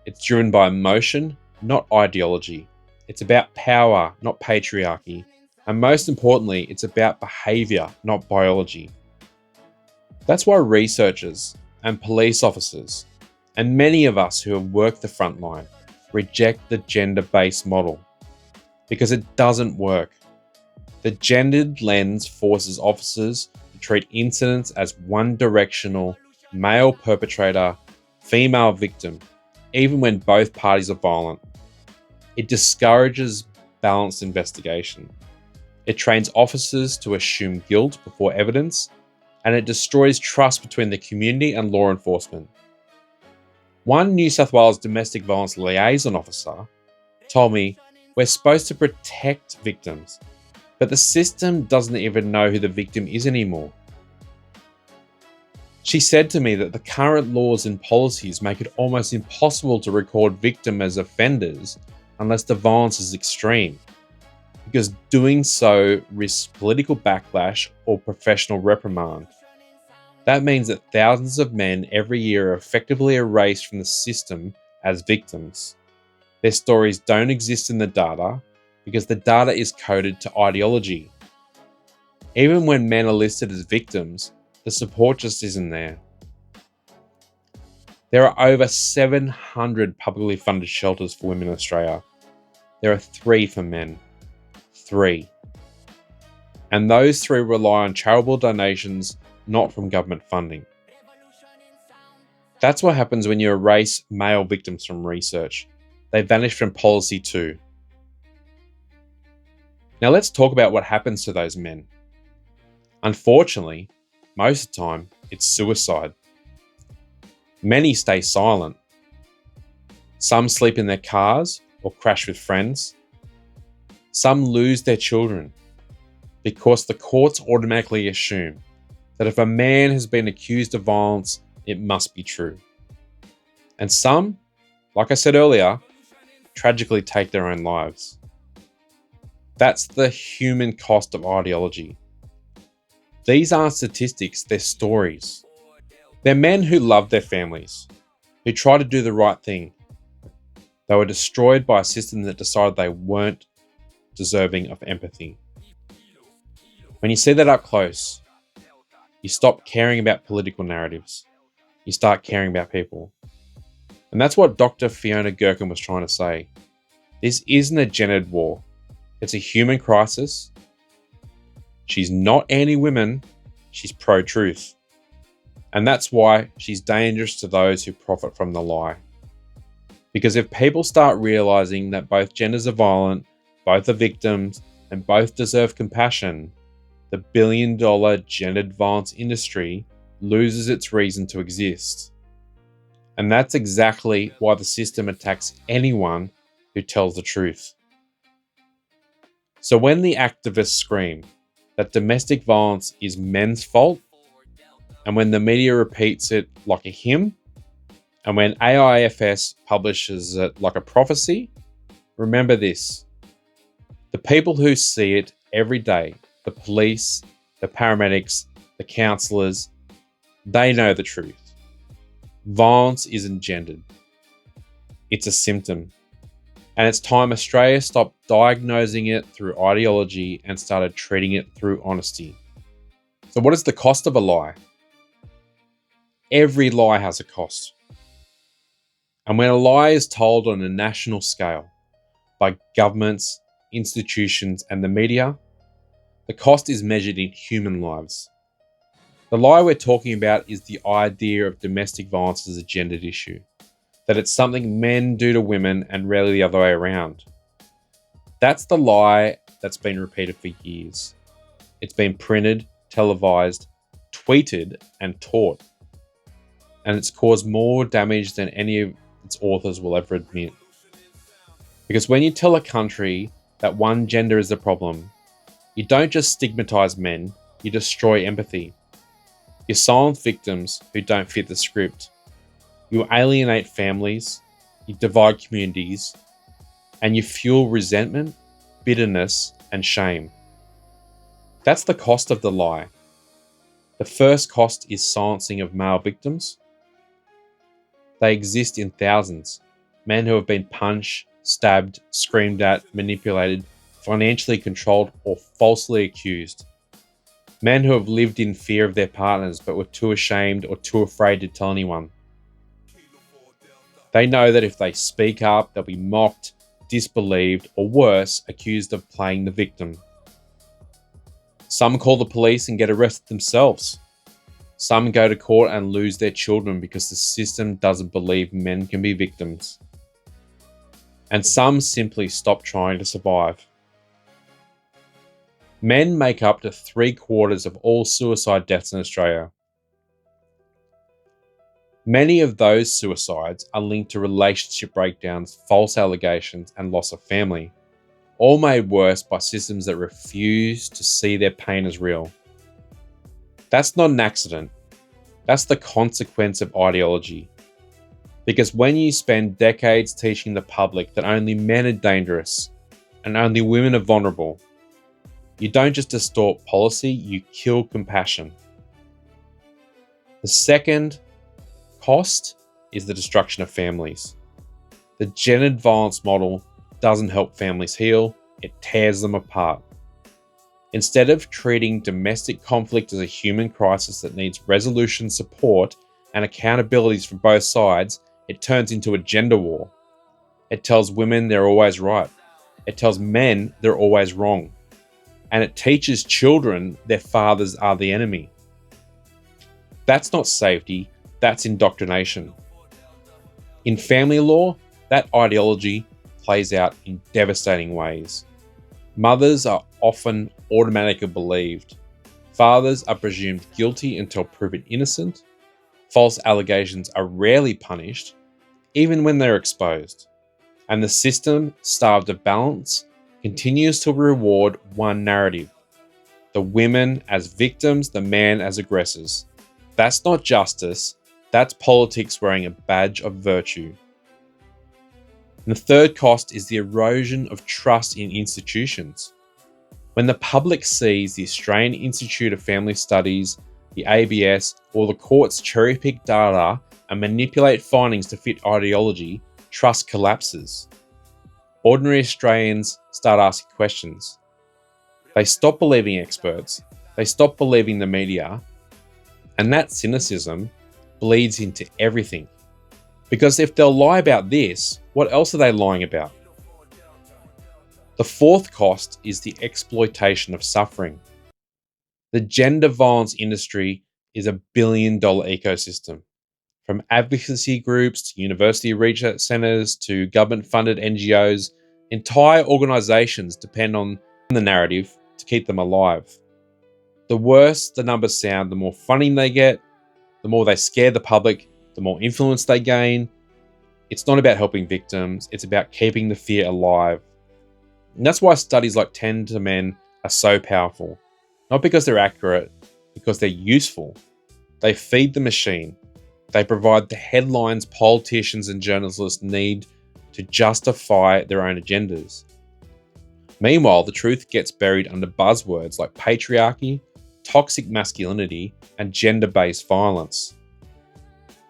It's driven by emotion, not ideology. It's about power, not patriarchy. And most importantly, it's about behaviour, not biology. That's why researchers and police officers, and many of us who have worked the front line, reject the gender-based model. Because it doesn't work. The gendered lens forces officers to treat incidents as one-directional, male perpetrator, female victim, even when both parties are violent. It discourages balanced investigation. It trains officers to assume guilt before evidence, and it destroys trust between the community and law enforcement. One New South Wales domestic violence liaison officer told me, "We're supposed to protect victims, but the system doesn't even know who the victim is anymore." She said to me that the current laws and policies make it almost impossible to record victims as offenders unless the violence is extreme, because doing so risks political backlash or professional reprimand. That means that thousands of men every year are effectively erased from the system as victims. Their stories don't exist in the data because the data is coded to ideology. Even when men are listed as victims, the support just isn't there. There are over 700 publicly funded shelters for women in Australia. There are 3 for men. 3. And those 3 rely on charitable donations, not from government funding. That's what happens when you erase male victims from research. They vanish from policy too. Now let's talk about what happens to those men. Unfortunately, most of the time, it's suicide. Many stay silent. Some sleep in their cars or crash with friends. Some lose their children because the courts automatically assume that if a man has been accused of violence, it must be true. And some, like I said earlier, tragically take their own lives. That's the human cost of ideology. These aren't statistics, they're stories. They're men who love their families, who try to do the right thing. They were destroyed by a system that decided they weren't deserving of empathy. When you see that up close, you stop caring about political narratives. You start caring about people. And that's what Dr. Fiona Gerken was trying to say. This isn't a gendered war. It's a human crisis. She's not anti-women, she's pro-truth. And that's why she's dangerous to those who profit from the lie. Because if people start realizing that both genders are violent, both are victims, and both deserve compassion, the billion-dollar gendered violence industry loses its reason to exist. And that's exactly why the system attacks anyone who tells the truth. So when the activists scream that domestic violence is men's fault, and when the media repeats it like a hymn, and when AIFS publishes it like a prophecy, remember this. The people who see it every day, the police, the paramedics, the counsellors, they know the truth. Violence isn't gendered. It's a symptom. And it's time Australia stopped diagnosing it through ideology and started treating it through honesty. So what is the cost of a lie? Every lie has a cost. And when a lie is told on a national scale by governments, institutions, and the media, the cost is measured in human lives. The lie we're talking about is the idea of domestic violence as a gendered issue, that it's something men do to women and rarely the other way around. That's the lie that's been repeated for years. It's been printed, televised, tweeted, and taught. And it's caused more damage than any of its authors will ever admit. Because when you tell a country that one gender is the problem, you don't just stigmatise men, you destroy empathy. You silence victims who don't fit the script. You alienate families, you divide communities, and you fuel resentment, bitterness, and shame. That's the cost of the lie. The first cost is silencing of male victims. They exist in thousands. Men who have been punched, stabbed, screamed at, manipulated, financially controlled, or falsely accused. Men who have lived in fear of their partners but were too ashamed or too afraid to tell anyone. They know that if they speak up, they'll be mocked, disbelieved, or worse, accused of playing the victim. Some call the police and get arrested themselves. Some go to court and lose their children because the system doesn't believe men can be victims. And some simply stop trying to survive. Men make up to 3/4 of all suicide deaths in Australia. Many of those suicides are linked to relationship breakdowns, false allegations, and loss of family, all made worse by systems that refuse to see their pain as real. That's not an accident. That's the consequence of ideology. Because when you spend decades teaching the public that only men are dangerous and only women are vulnerable, you don't just distort policy, you kill compassion. The second cost is the destruction of families. The gendered violence model doesn't help families heal, it tears them apart. Instead of treating domestic conflict as a human crisis that needs resolution, support, and accountabilities from both sides, it turns into a gender war. It tells women they're always right. It tells men they're always wrong. And it teaches children their fathers are the enemy. That's not safety, that's indoctrination. In family law, that ideology plays out in devastating ways. Mothers are often automatically believed. Fathers are presumed guilty until proven innocent. False allegations are rarely punished, even when they're exposed. And the system, starved of balance, continues to reward one narrative: the women as victims, the men as aggressors. That's not justice, that's politics wearing a badge of virtue. And the third cost is the erosion of trust in institutions. When the public sees the Australian Institute of Family Studies, the ABS, or the courts cherry-pick data and manipulate findings to fit ideology, trust collapses. Ordinary Australians start asking questions. They stop believing experts, they stop believing the media, and that cynicism bleeds into everything. Because if they'll lie about this, what else are they lying about? The fourth cost is the exploitation of suffering. The gender violence industry is a billion-dollar ecosystem. From advocacy groups to university research centers to government-funded NGOs, entire organizations depend on the narrative to keep them alive. The worse the numbers sound, the more funding they get, the more they scare the public, the more influence they gain. It's not about helping victims, it's about keeping the fear alive. And that's why studies like 10 to Men are so powerful. Not because they're accurate, because they're useful. They feed the machine. They provide the headlines politicians and journalists need to justify their own agendas. Meanwhile, the truth gets buried under buzzwords like patriarchy, toxic masculinity, and gender-based violence.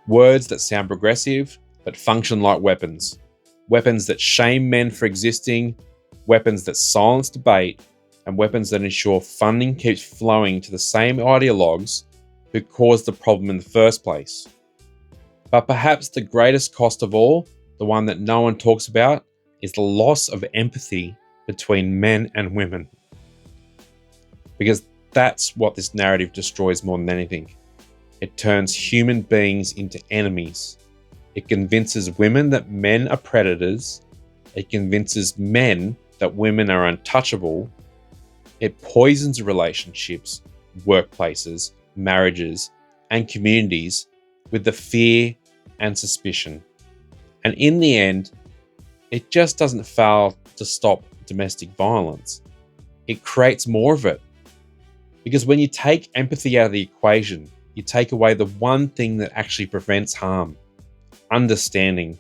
Words that sound progressive, but function like weapons. Weapons that shame men for existing, weapons that silence debate, and weapons that ensure funding keeps flowing to the same ideologues who caused the problem in the first place. But perhaps the greatest cost of all, the one that no one talks about, is the loss of empathy between men and women. Because that's what this narrative destroys more than anything. It turns human beings into enemies. It convinces women that men are predators. It convinces men that women are untouchable. It poisons relationships, workplaces, marriages, and communities with the fear and suspicion. And in the end, it just doesn't fail to stop domestic violence. It creates more of it. Because when you take empathy out of the equation, you take away the one thing that actually prevents harm: understanding.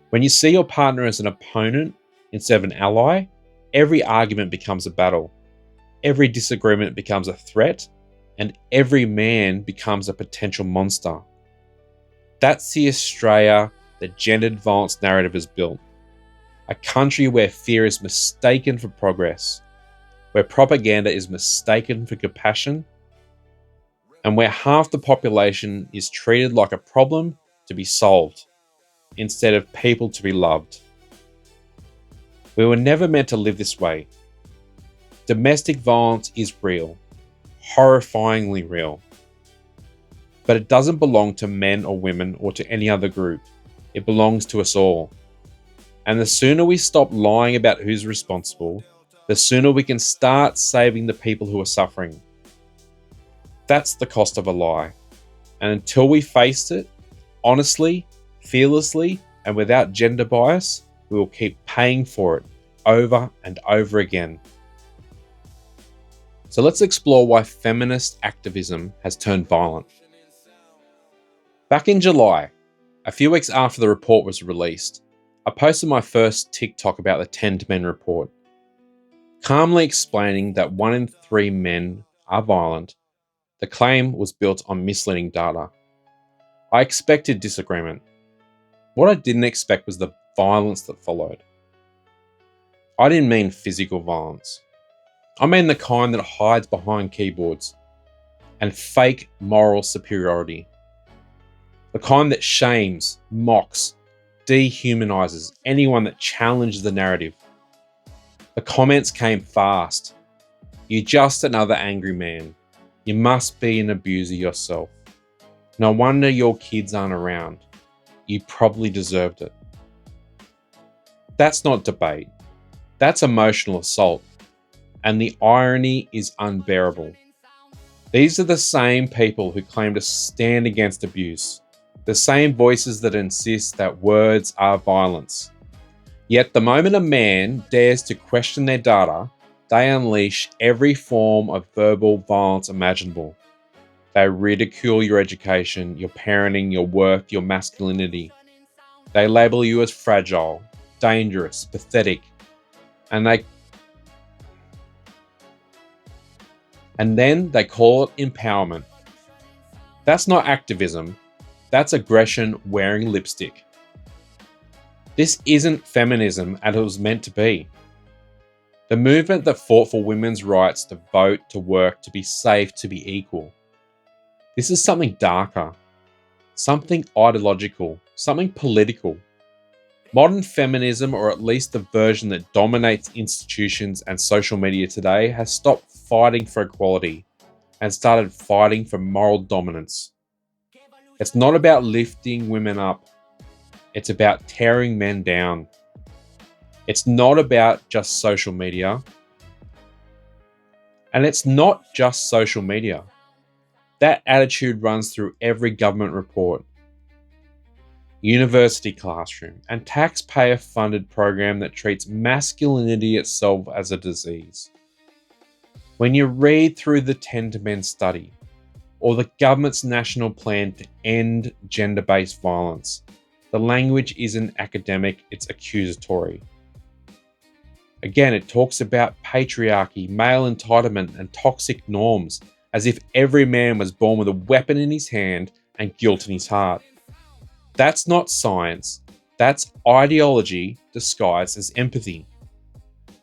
When you see your partner as an opponent instead of an ally, every argument becomes a battle. Every disagreement becomes a threat, and every man becomes a potential monster. That's the Australia that gendered violence narrative has built. A country where fear is mistaken for progress, where propaganda is mistaken for compassion, and where half the population is treated like a problem to be solved, instead of people to be loved. We were never meant to live this way. Domestic violence is real, horrifyingly real. But it doesn't belong to men or women or to any other group. It belongs to us all. And the sooner we stop lying about who's responsible, the sooner we can start saving the people who are suffering. That's the cost of a lie. And until we face it, honestly, fearlessly, and without gender bias, we will keep paying for it over and over again. So let's explore why feminist activism has turned violent. Back in July, a few weeks after the report was released, I posted my first TikTok about the 10 to Men report, calmly explaining that 1 in 3 men are violent. The claim was built on misleading data. I expected disagreement. What I didn't expect was the violence that followed. I didn't mean physical violence. I mean the kind that hides behind keyboards and fake moral superiority. The kind that shames, mocks, dehumanizes anyone that challenges the narrative. The comments came fast. You're just another angry man. You must be an abuser yourself. No wonder your kids aren't around. You probably deserved it. That's not debate. That's emotional assault. And the irony is unbearable. These are the same people who claim to stand against abuse. The same voices that insist that words are violence. Yet the moment a man dares to question their data, they unleash every form of verbal violence imaginable. They ridicule your education, your parenting, your work, your masculinity. They label you as fragile, dangerous, pathetic, and then they call it empowerment. That's not activism. That's aggression wearing lipstick. This isn't feminism as it was meant to be. The movement that fought for women's rights to vote, to work, to be safe, to be equal. This is something darker, something ideological, something political. Modern feminism, or at least the version that dominates institutions and social media today, has stopped fighting for equality and started fighting for moral dominance. It's not about lifting women up, it's about tearing men down. It's not about just social media. And it's not just social media. That attitude runs through every government report, university classroom, and taxpayer-funded program that treats masculinity itself as a disease. When you read through the 10 to Men study, or the government's national plan to end gender-based violence, the language isn't academic, it's accusatory. Again, it talks about patriarchy, male entitlement, and toxic norms, as if every man was born with a weapon in his hand and guilt in his heart. That's not science, that's ideology disguised as empathy.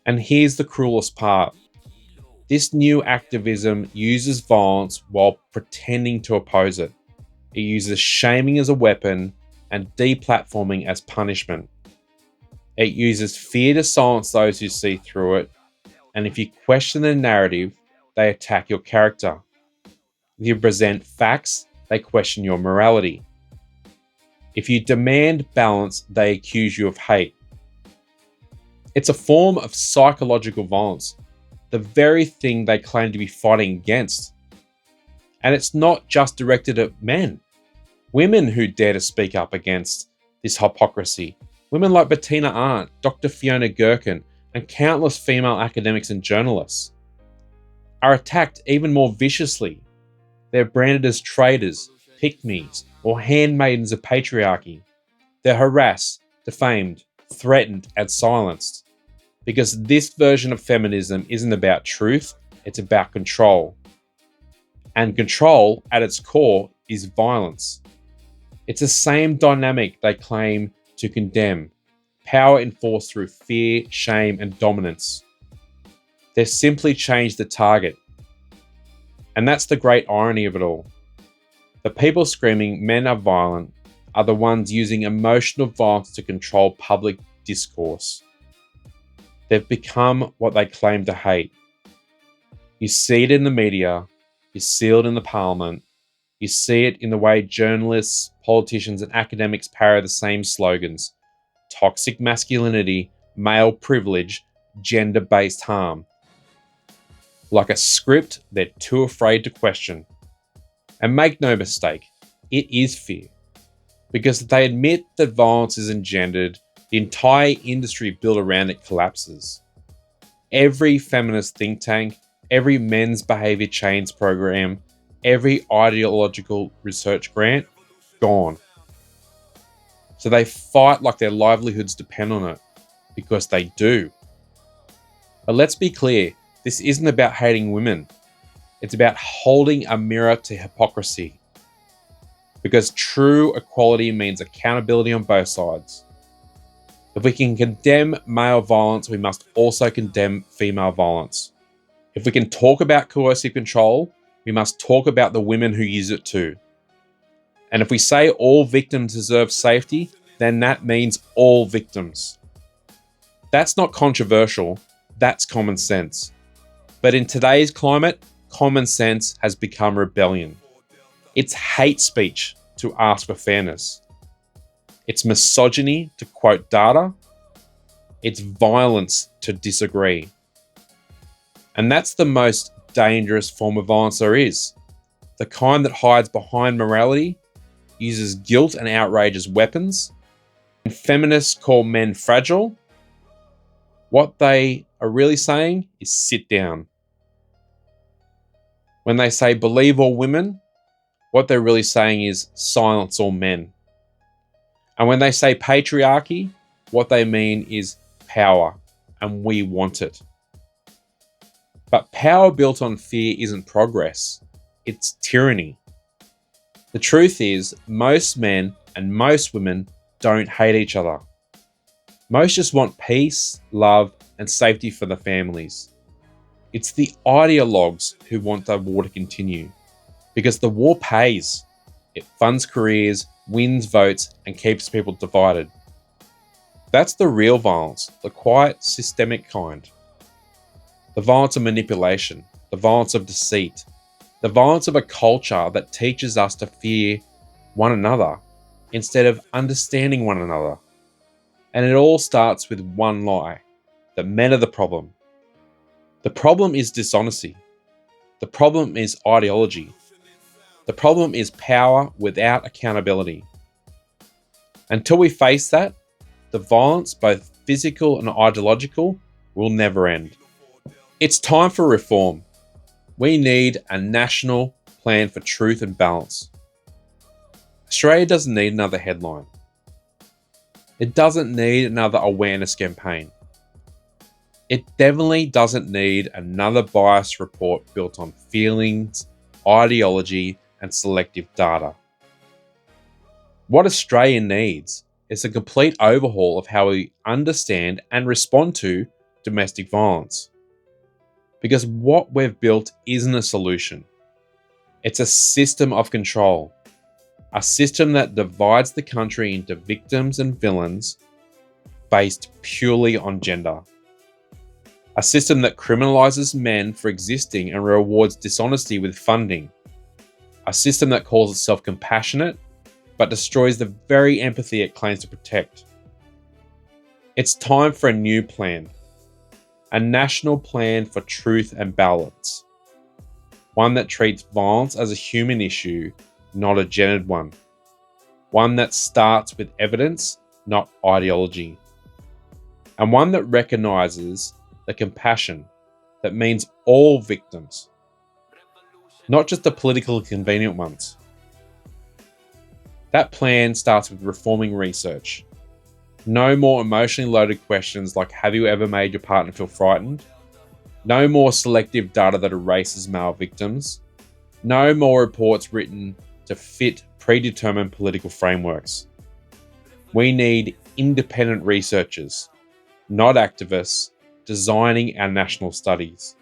And here's the cruelest part. This new activism uses violence while pretending to oppose it. It uses shaming as a weapon and deplatforming as punishment. It uses fear to silence those who see through it, and if you question the narrative, they attack your character. If you present facts, they question your morality. If you demand balance, they accuse you of hate. It's a form of psychological violence, the very thing they claim to be fighting against. And it's not just directed at men. Women who dare to speak up against this hypocrisy, women like Bettina Arndt, Dr. Fiona Gherkin, and countless female academics and journalists, are attacked even more viciously. They're branded as traitors, pick-me's, or handmaidens of patriarchy. They're harassed, defamed, threatened, and silenced. Because this version of feminism isn't about truth, it's about control. And control, at its core, is violence. It's the same dynamic they claim to condemn, power enforced through fear, shame, and dominance. They've simply changed the target. And that's the great irony of it all. The people screaming men are violent are the ones using emotional violence to control public discourse. They've become what they claim to hate. You see it in the media, you see it in the parliament, you see it in the way journalists, politicians, and academics parry the same slogans: toxic masculinity, male privilege, gender-based harm. Like a script they're too afraid to question. And make no mistake, it is fear. Because if they admit that violence is engendered, the entire industry built around it collapses. Every feminist think tank, every men's behavior change program, every ideological research grant, gone. So they fight like their livelihoods depend on it, because they do. But let's be clear, this isn't about hating women. It's about holding a mirror to hypocrisy. Because true equality means accountability on both sides. If we can condemn male violence, we must also condemn female violence. If we can talk about coercive control, we must talk about the women who use it too. And if we say all victims deserve safety, then that means all victims. That's not controversial, that's common sense. But in today's climate, common sense has become rebellion. It's hate speech to ask for fairness. It's misogyny to quote data. It's violence to disagree. And that's the most dangerous form of violence there is. The kind that hides behind morality, uses guilt and outrage as weapons. And feminists call men fragile. What they are really saying is sit down. When they say believe all women, what they're really saying is silence all men. And when they say patriarchy, what they mean is power, and we want it. But power built on fear isn't progress, it's tyranny. The truth is, most men and most women don't hate each other. Most just want peace, love, and safety for their families. It's the ideologues who want the war to continue. Because the war pays. It funds careers, wins votes, and keeps people divided. That's the real violence, the quiet, systemic kind. The violence of manipulation, the violence of deceit, the violence of a culture that teaches us to fear one another instead of understanding one another. And it all starts with one lie, that men are the problem. The problem is dishonesty. The problem is ideology. The problem is power without accountability. Until we face that, the violence, both physical and ideological, will never end. It's time for reform. We need a national plan for truth and balance. Australia doesn't need another headline. It doesn't need another awareness campaign. It definitely doesn't need another bias report built on feelings, ideology, and selective data. What Australia needs is a complete overhaul of how we understand and respond to domestic violence. Because what we've built isn't a solution. It's a system of control. A system that divides the country into victims and villains based purely on gender. A system that criminalizes men for existing and rewards dishonesty with funding. A system that calls itself compassionate but destroys the very empathy it claims to protect. It's time for a new plan. A national plan for truth and balance. One that treats violence as a human issue, not a gendered one. One that starts with evidence, not ideology. And one that recognizes the compassion that means all victims, not just the politically convenient ones. That plan starts with reforming research. No more emotionally loaded questions like, have you ever made your partner feel frightened? No more selective data that erases male victims. No more reports written to fit predetermined political frameworks. We need independent researchers, not activists, designing our national studies.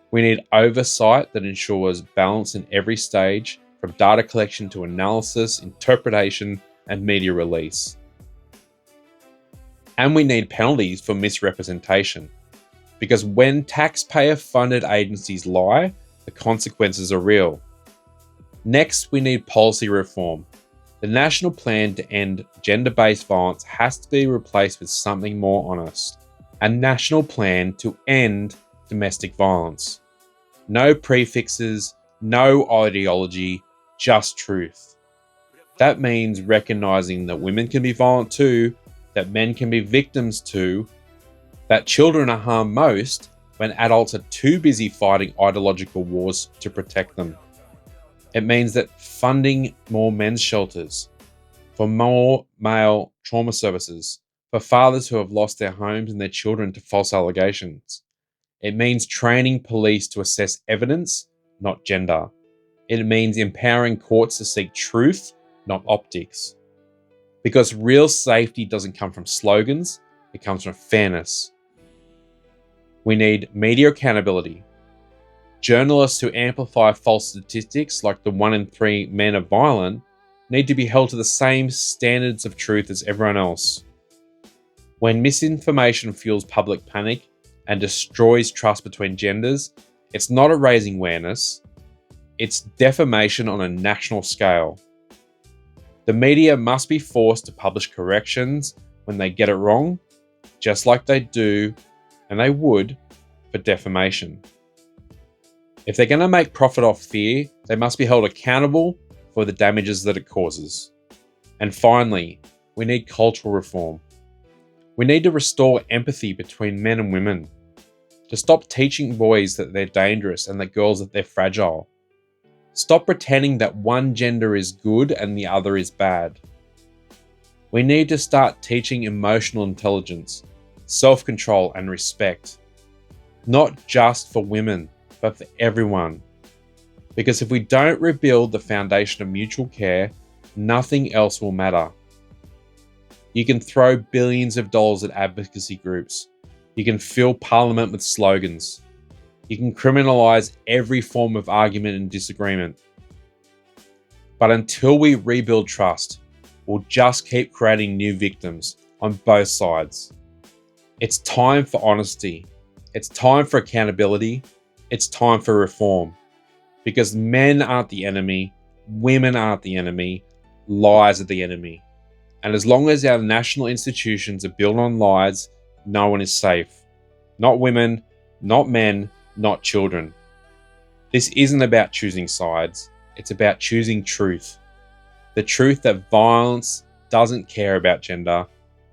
We need oversight that ensures balance in every stage, from data collection to analysis, interpretation, and media release. And we need penalties for misrepresentation, because when taxpayer-funded agencies lie, the consequences are real. Next, we need policy reform. The national plan to end gender-based violence has to be replaced with something more honest. A national plan to end domestic violence. No prefixes, no ideology, just truth. That means recognizing that women can be violent too, that men can be victims too, that children are harmed most when adults are too busy fighting ideological wars to protect them. It means that funding more men's shelters, for more male trauma services, for fathers who have lost their homes and their children to false allegations. It means training police to assess evidence, not gender. It means empowering courts to seek truth, not optics. Because real safety doesn't come from slogans, it comes from fairness. We need media accountability. Journalists who amplify false statistics like the 1 in 3 men are violent need to be held to the same standards of truth as everyone else. When misinformation fuels public panic and destroys trust between genders, it's not a raising awareness, it's defamation on a national scale. The media must be forced to publish corrections when they get it wrong, just like they do and they would for defamation. If they're going to make profit off fear, they must be held accountable for the damages that it causes. And finally, we need cultural reform. We need to restore empathy between men and women, to stop teaching boys that they're dangerous and that girls that they're fragile. Stop pretending that one gender is good and the other is bad. We need to start teaching emotional intelligence, self-control, and respect, not just for women, but for everyone. Because if we don't rebuild the foundation of mutual care, nothing else will matter. You can throw billions of dollars at advocacy groups. You can fill parliament with slogans. You can criminalize every form of argument and disagreement. But until we rebuild trust, we'll just keep creating new victims on both sides. It's time for honesty. It's time for accountability. It's time for reform. Because men aren't the enemy, women aren't the enemy, lies are the enemy. And as long as our national institutions are built on lies, no one is safe. Not women, not men, not children. This isn't about choosing sides. It's about choosing truth. The truth that violence doesn't care about gender,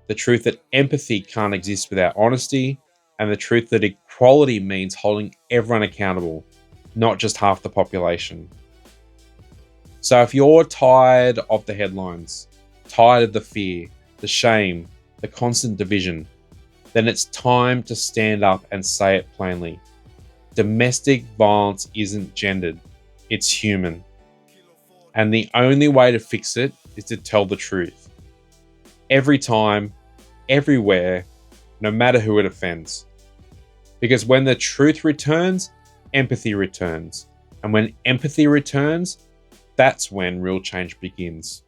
the truth that empathy can't exist without honesty, and the truth that equality means holding everyone accountable, not just half the population. So if you're tired of the headlines, tired of the fear, the shame, the constant division, then it's time to stand up and say it plainly. Domestic violence isn't gendered, it's human. And the only way to fix it is to tell the truth. Every time, everywhere, no matter who it offends. Because when the truth returns, empathy returns. And when empathy returns, that's when real change begins.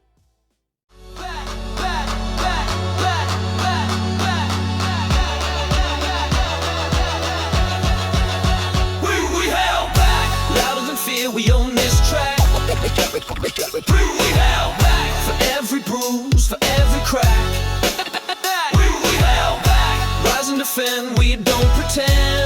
We own this track. We held back for every bruise, for every crack. We held back. Rise and defend, we don't pretend.